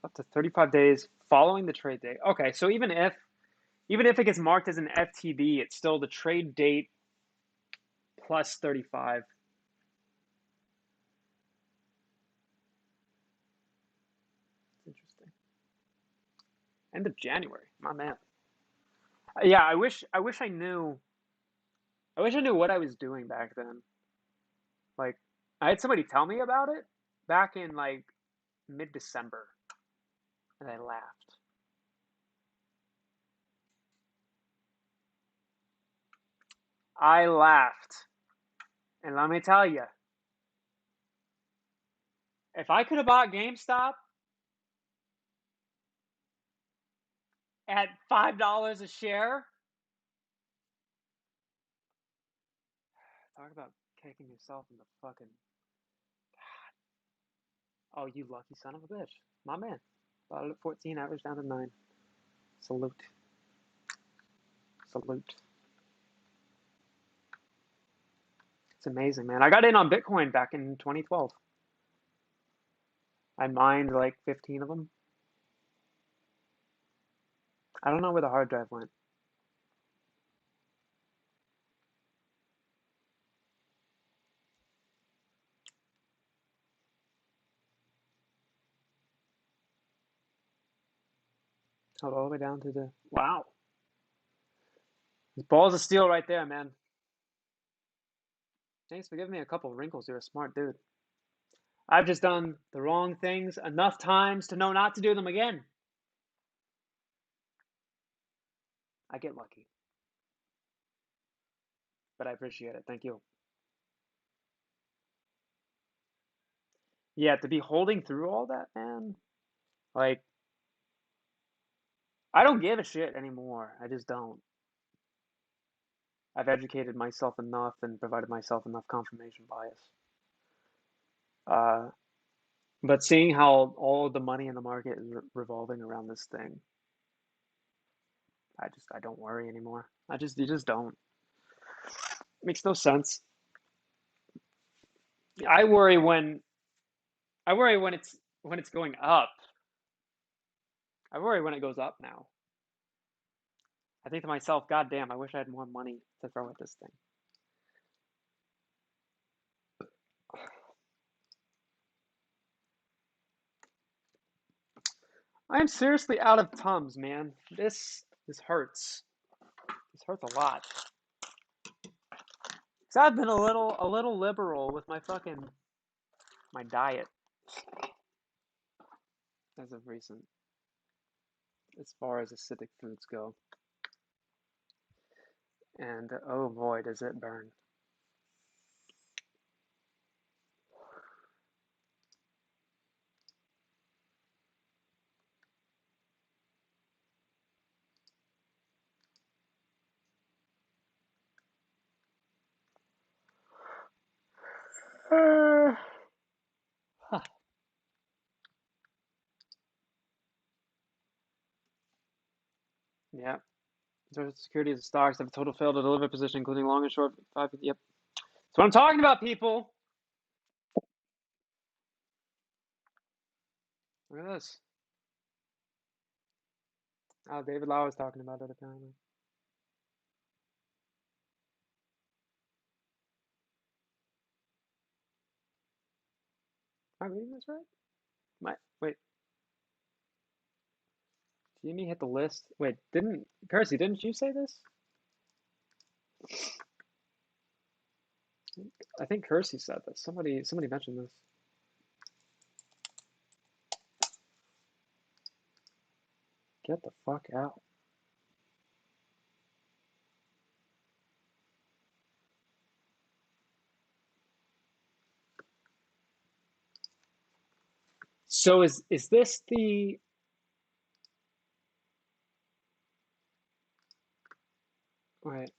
Up to 35 days following the trade date. Okay, so even if it gets marked as an FTB, it's still the trade date plus 35. Interesting. End of January, my man. Yeah, I wish I knew what I was doing back then. Like, I had somebody tell me about it back in like mid-December, and I laughed. I laughed, and let me tell you, if I could have bought GameStop at $5 a share, talk about kicking yourself in the fucking. Oh, you lucky son of a bitch, my man. Bought it at 14, average down to 9. Salute, salute. It's amazing, man. I got in on Bitcoin back in 2012. I mined like 15 of them. I don't know where the hard drive went. Held all the way down to the. Wow. Balls of steel right there, man. Thanks for giving me a couple of wrinkles. You're a smart dude. I've just done the wrong things enough times to know not to do them again. I get lucky, but I appreciate it. Thank you. Yeah, to be holding through all that, man. Like, I don't give a shit anymore. I just don't. I've educated myself enough and provided myself enough confirmation bias. Uh, but seeing how all the money in the market is revolving around this thing, I don't worry anymore. You just don't. It makes no sense. I worry when I worry when it's going up. I worry when it goes up now. I think to myself, God damn, I wish I had more money to throw at this thing. I am seriously out of Tums, man. This hurts. This hurts a lot. Cause I've been a little liberal with my diet as of recent, as far as acidic foods go. And oh boy, does it burn. Huh. Yeah. Social security of the stocks have a total failed to deliver position, including long and short. Yep. That's what I'm talking about, people. Look at this. Oh, David Lau was talking about it apparently. Am I reading this right? Wait. Jimmy hit the list. Wait, Kersey, didn't you say this? I think Kersey said this. Somebody mentioned this. Get the fuck out. So is this the right?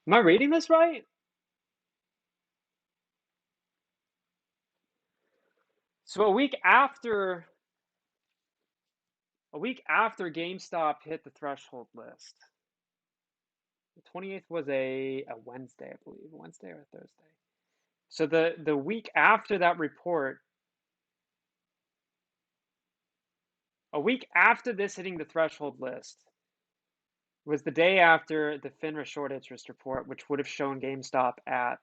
Am I reading this right? So a week after GameStop hit the threshold list, the 28th was a Wednesday, I believe, a Wednesday or a Thursday. So the week after that report, a week after this hitting the threshold list, was the day after the FINRA short interest report, which would have shown GameStop at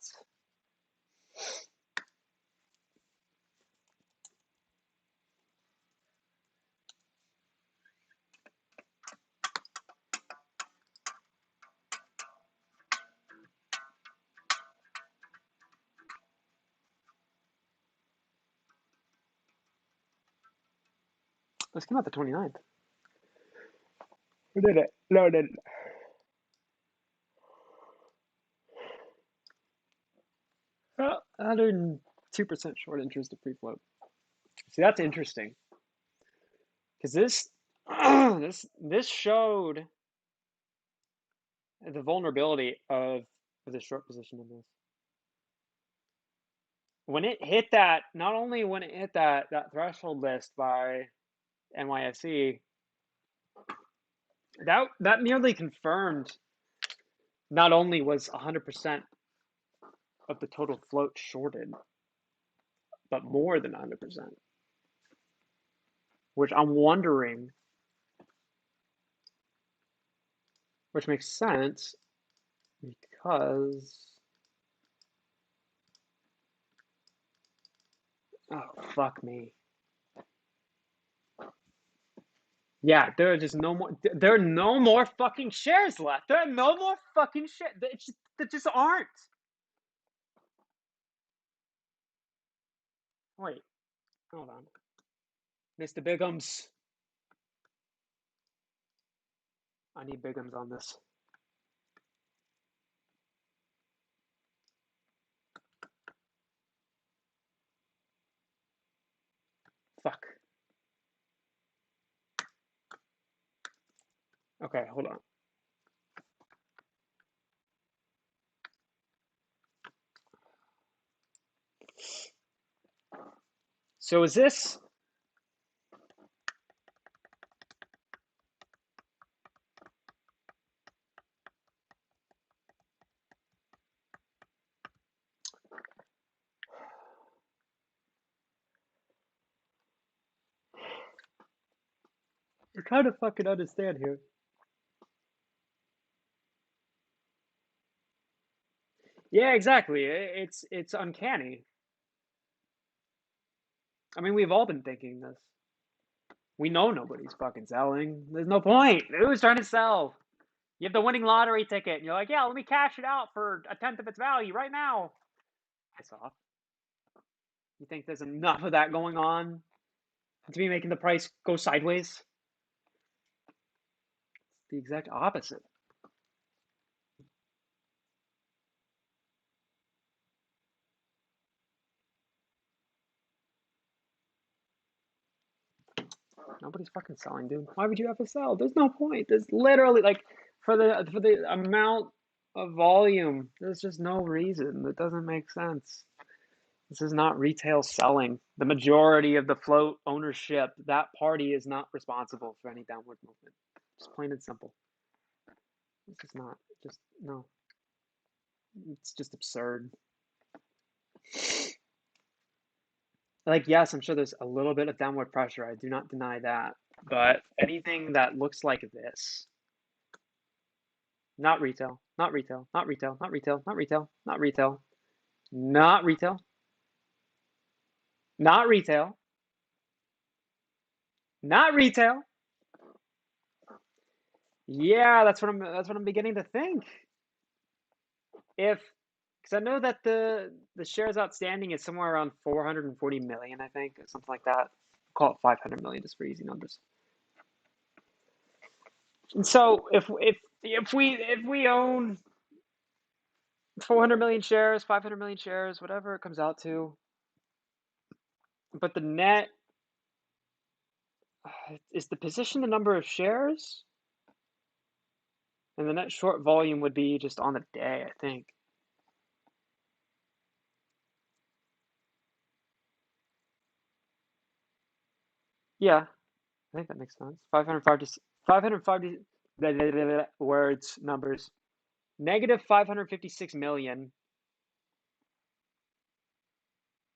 this came out the 29th. Or did it? No, it didn't. Well, 102% short interest to free float. See, that's interesting because this showed the vulnerability of the short position in this. When it hit that, not only when it hit that threshold list by NYSE, that merely confirmed not only was 100% of the total float shorted, but more than 100%. Which I'm wondering, which makes sense because, oh, fuck me. Yeah, there are just no more. There are no more fucking shares left. There are no more fucking shares. There just aren't. Wait, hold on, Mr. Bigums. I need Bigums on this. Fuck. Okay, hold on. So is this? trying to fucking understand here. Yeah, exactly. It's uncanny. I mean, we've all been thinking this. We know nobody's fucking selling. There's no point. Who's trying to sell? You have the winning lottery ticket, and you're like, yeah, let me cash it out for a tenth of its value right now. Piss off. You think there's enough of that going on to be making the price go sideways? It's the exact opposite. Nobody's fucking selling, dude. Why would you have to sell? There's no point. There's literally like for the amount of volume, there's just no reason. It doesn't make sense. This is not retail selling. The majority of the float ownership, that party is not responsible for any downward movement. Just plain and simple. This is not just no. It's just absurd. Like, yes, I'm sure there's a little bit of downward pressure. I do not deny that. But anything that looks like this, not retail, not retail, not retail, not retail, not retail, not retail, not retail, not retail, not retail. Yeah, that's what I'm beginning to think. If because I know that the shares outstanding is somewhere around 440 million, I think, or something like that. Call it 500 million just for easy numbers. And so if we own 400 million shares, 500 million shares, whatever it comes out to, but the net is the position the number of shares, and the net short volume would be just on the day, I think. Yeah, I think that makes sense. 550 words, numbers. Negative 556 million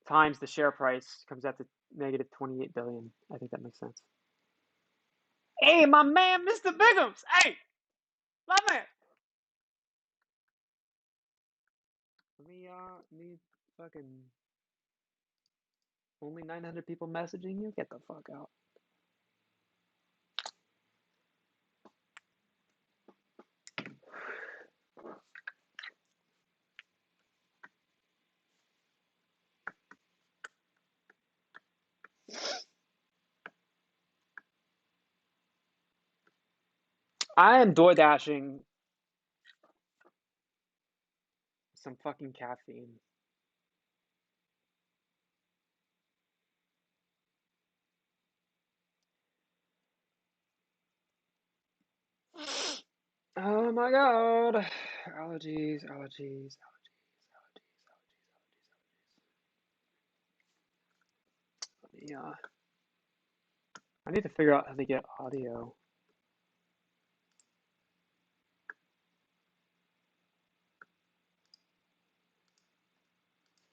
times the share price comes out to negative 28 billion. I think that makes sense. Hey, my man, Mr. Bigums. Hey, love it. Let me fucking only 900 people messaging you. Get the fuck out. I am door dashing some fucking caffeine. Oh my god. Allergies, allergies, allergies, allergies. Yeah. I need to figure out how to get audio.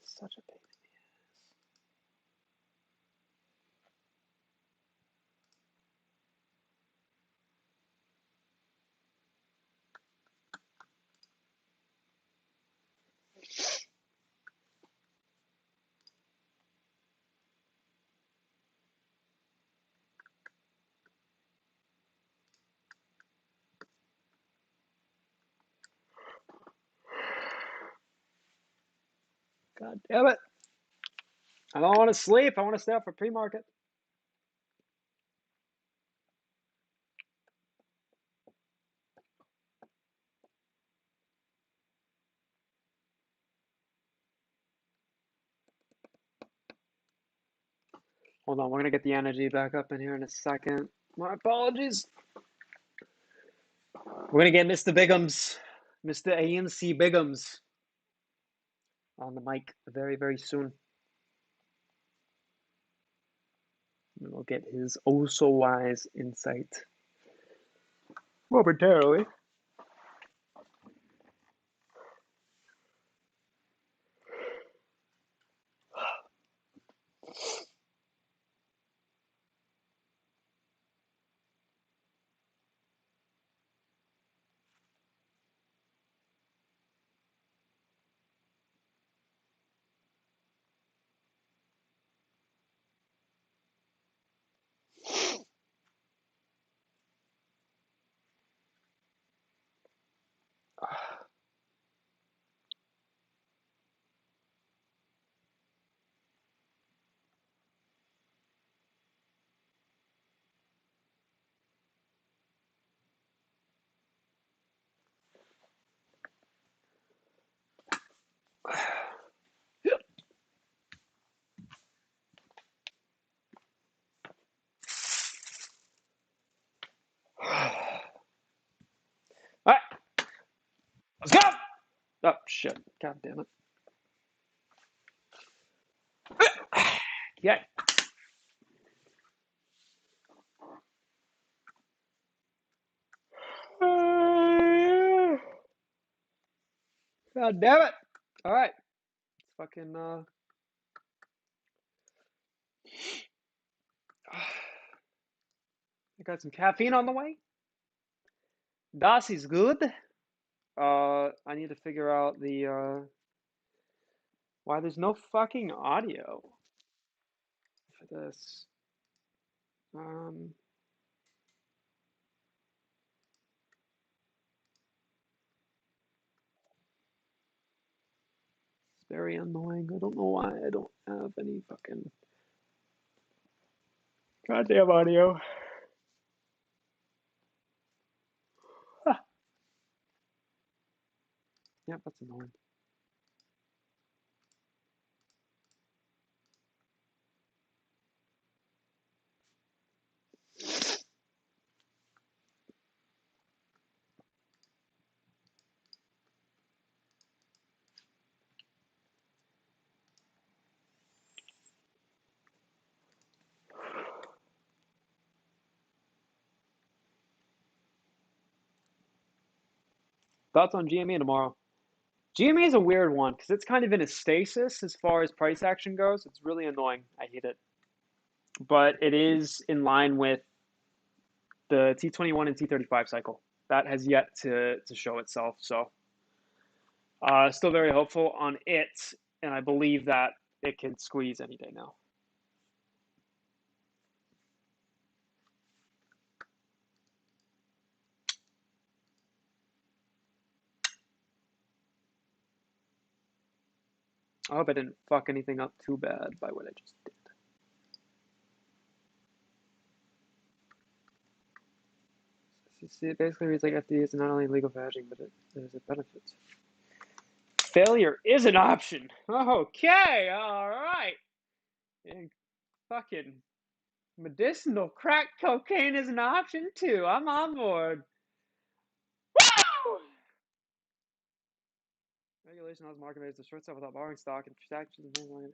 Such a pain. God damn it. I don't want to sleep. I want to stay up for pre-market. Hold on, we're gonna get the energy back up in here in a second. My apologies. We're gonna get Mr. Bigums, Mr. ANC Bigums, on the mic very, very soon. And we'll get his oh so wise insight momentarily. shit. God damn it. Yeah. God damn it. All right. Fucking, I got some caffeine on the way. Das is good. I need to figure out the, why there's no fucking audio for this. It's very annoying. I don't know why I don't have any fucking goddamn audio. Yeah, that's annoying. Thoughts on GME tomorrow? GME is a weird one because it's kind of in a stasis as far as price action goes. It's really annoying. I hate it. But it is in line with the T21 and T35 cycle. That has yet to show itself. So still very hopeful on it. And I believe that it can squeeze any day now. I hope I didn't fuck anything up too bad by what I just did. See, it basically reads like FD is not only legal fashion, but there's a benefit. Failure is an option. Okay, all right. And fucking medicinal crack cocaine is an option too. I'm on board. Woo! Regulation allows market makers to short sell without borrowing stock and transactions and things like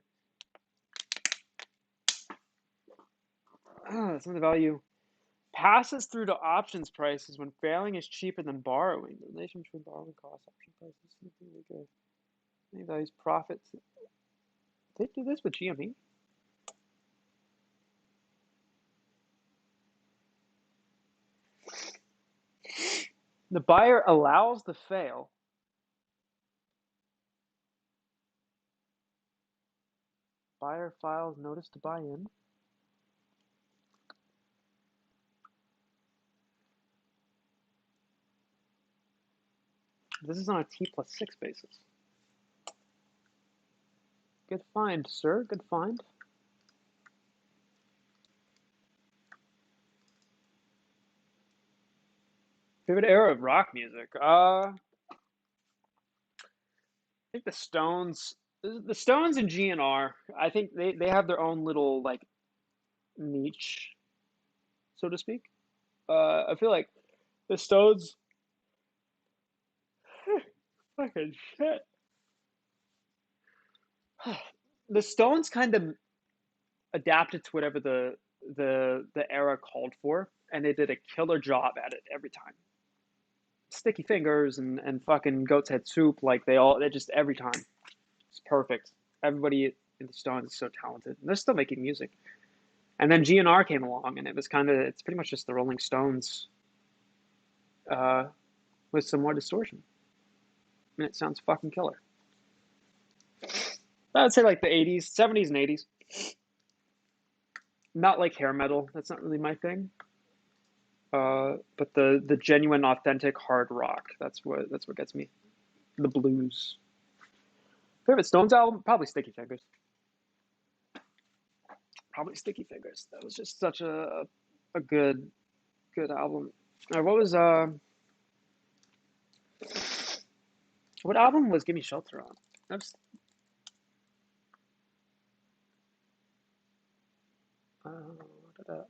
that. Some of the value passes through to options prices when failing is cheaper than borrowing. The relation between borrowing costs, option prices, any values profits. They do this with GME. The buyer allows the fail. Buyer files notice to buy in. This is on a T+6 basis. Good find, sir. Good find. Favorite era of rock music? I think the Stones. The Stones and GNR. I think they have their own little like niche, so to speak. I feel like the Stones. Fucking shit. The Stones kind of adapted to whatever the era called for, and they did a killer job at it every time. Sticky Fingers and fucking Goat's Head Soup, like they just every time. It's perfect. Everybody in the Stones is so talented. And they're still making music. And then GNR came along, and it's pretty much just the Rolling Stones with some more distortion. And it sounds fucking killer. I would say like the 80s, 70s, and 80s. Not like hair metal. That's not really my thing. But the genuine, authentic hard rock. That's what gets me. The blues. Favorite Stones album? Probably Sticky Fingers. Probably Sticky Fingers. That was just such a good album. What was what album was Gimme Shelter on? That's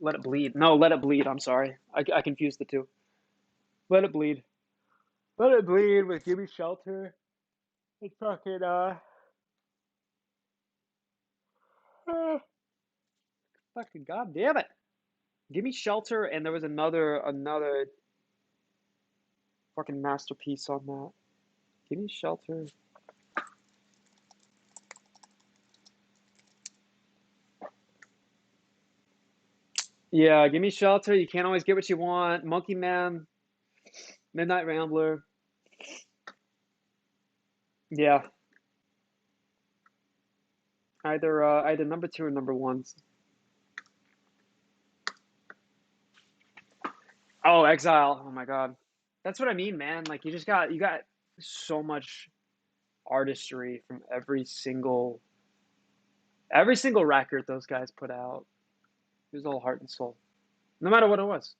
Let It Bleed. No, Let It Bleed. I'm sorry. I confused the two. Let It Bleed. Let It Bleed with Gimme Shelter. It's fucking fucking goddamn it. Give me shelter, and there was another fucking masterpiece on that. Give me shelter. Yeah, give me shelter. You can't always get what you want. Monkey Man, Midnight Rambler. Yeah, either number two or number ones. Oh, Exile. Oh my God. That's what I mean, man. Like you got so much artistry from every single record those guys put out. It was all heart and soul. No matter what it was.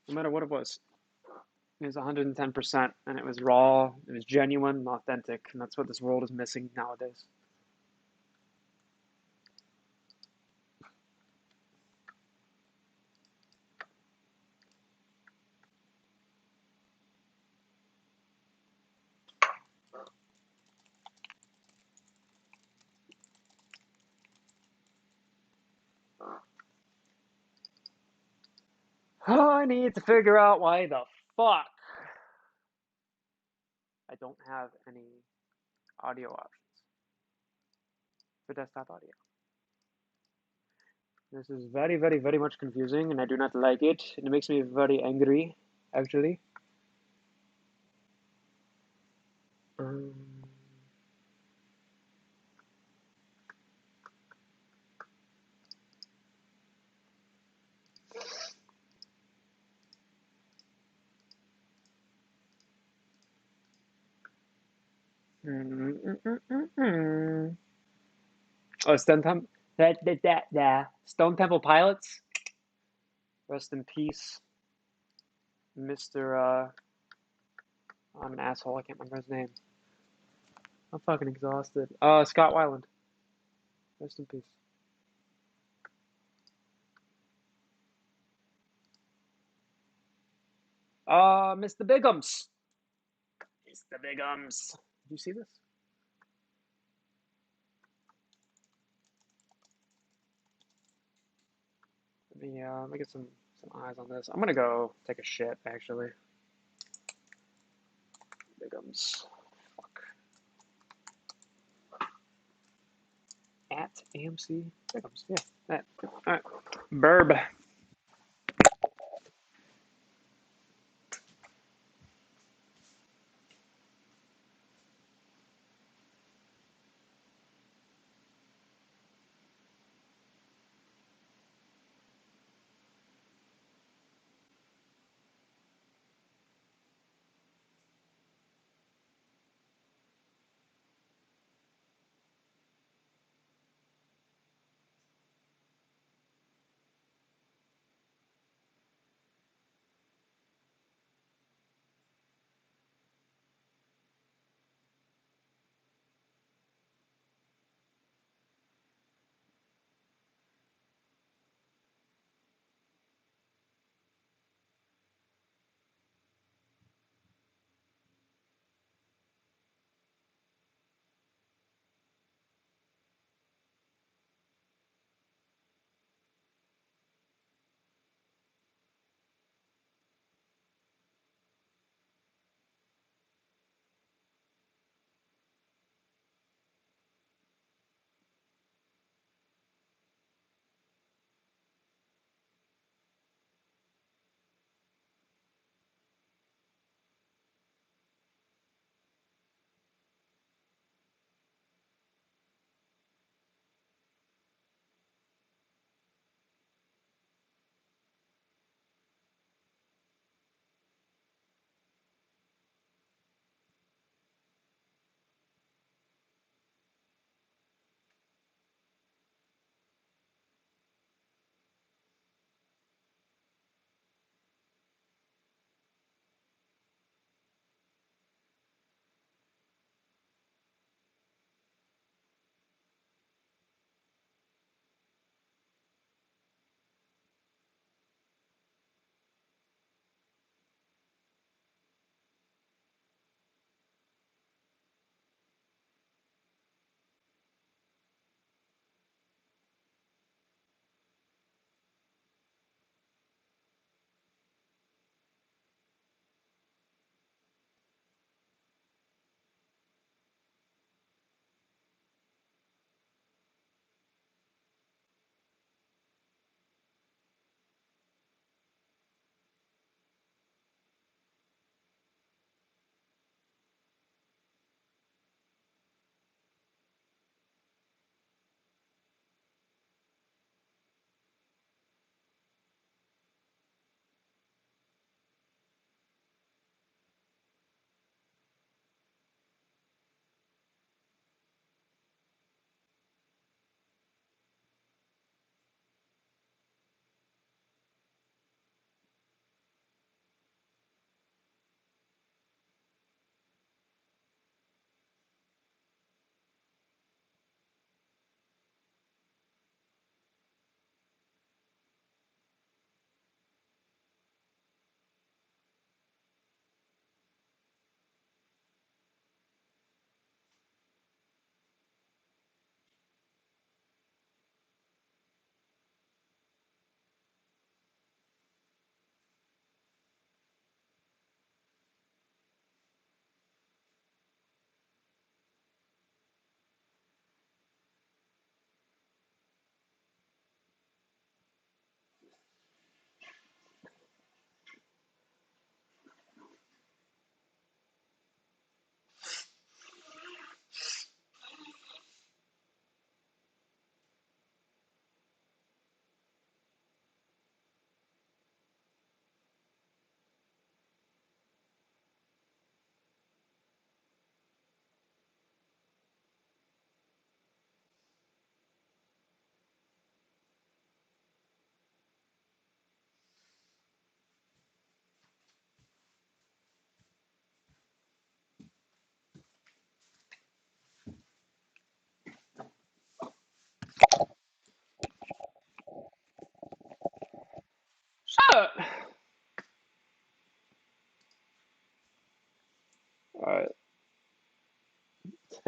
No matter what it was. It was 110%, and it was raw, it was genuine and authentic, and that's what this world is missing nowadays. Oh, I need to figure out why the fuck I don't have any audio options for desktop audio. This is very, very, very much confusing, and I do not like it. And it makes me very angry, actually. Um, Oh, Stone Temple Pilots. Rest in peace, Mr. I'm an asshole. I can't remember his name. I'm fucking exhausted. Scott Weiland. Rest in peace. Mr. Bigums. Mr. Bigums. Did you see this? Let me get some eyes on this. I'm gonna go take a shit, actually. Bigums. Fuck. At AMC Bigums. Yeah. That. All right. Burb.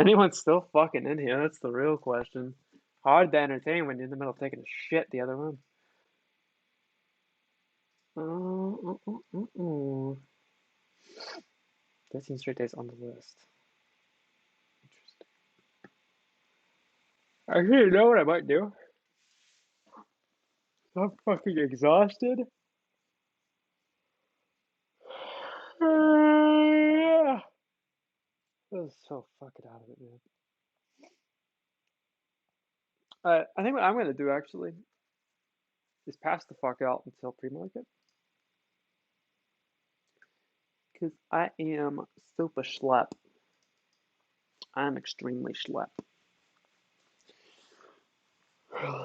Anyone's still fucking in here? That's the real question. Hard to entertain when you're in the middle of taking a shit the other room. 13 straight days on the list. Interesting. Actually, you know what I might do? I'm fucking exhausted. I was so fucking out of it, man. I think what I'm gonna do actually is pass the fuck out until pre-market, because I am super schlep. I'm extremely schlep.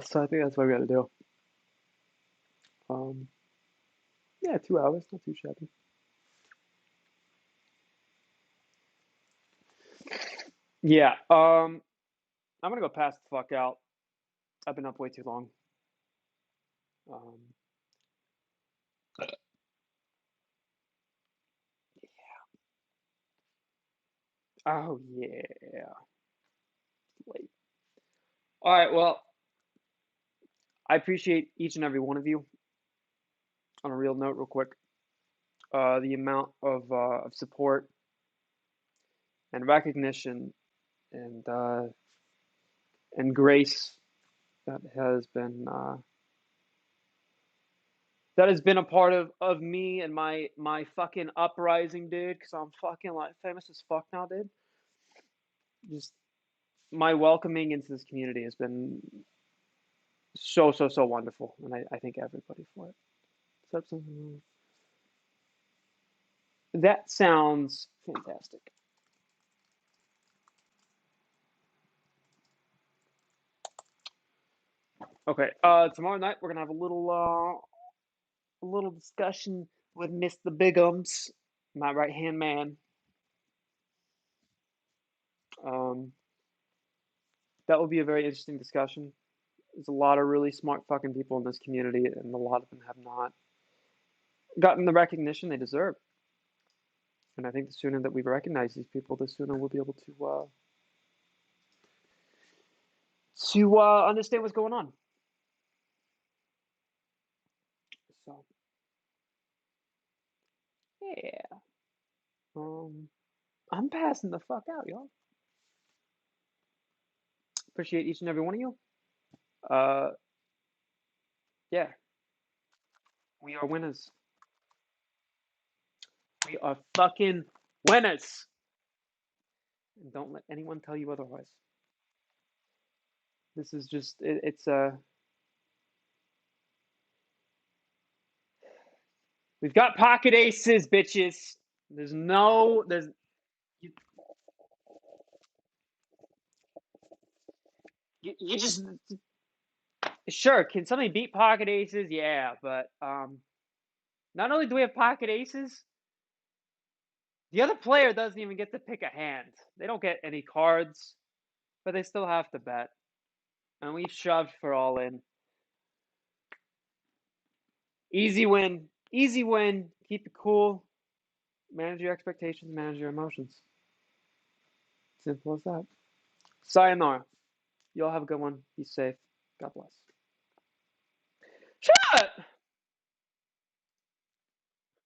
So I think that's what we gotta do. Yeah, 2 hours, not too shabby. Yeah, I'm gonna go pass the fuck out. I've been up way too long. Um, oh yeah, late. All right, well, I appreciate each and every one of you. On a real note, real quick, the amount of support and recognition and grace that has been a part of me and my fucking uprising, dude. Because I'm fucking like famous as fuck now, dude. Just my welcoming into this community has been so wonderful, and I thank everybody for it. That sounds fantastic. Okay, tomorrow night we're gonna have a little discussion with Mr. Bigums, my right hand man. Um, that will be a very interesting discussion. There's a lot of really smart fucking people in this community, and a lot of them have not gotten the recognition they deserve. And I think the sooner that we recognize these people, the sooner we'll be able to understand what's going on. So, yeah. I'm passing the fuck out, y'all. Appreciate each and every one of you. Uh, yeah, we are winners. We are fucking winners. And don't let anyone tell you otherwise. This is just it's we've got pocket aces, bitches. There's you, you just sure, can somebody beat pocket aces? Yeah, but not only do we have pocket aces, the other player doesn't even get to pick a hand. They don't get any cards, but they still have to bet. And we've shoved for all in. Easy win. Easy win. Keep it cool. Manage your expectations, manage your emotions. Simple as that. Sayonara. You all have a good one. Be safe. God bless. Shut!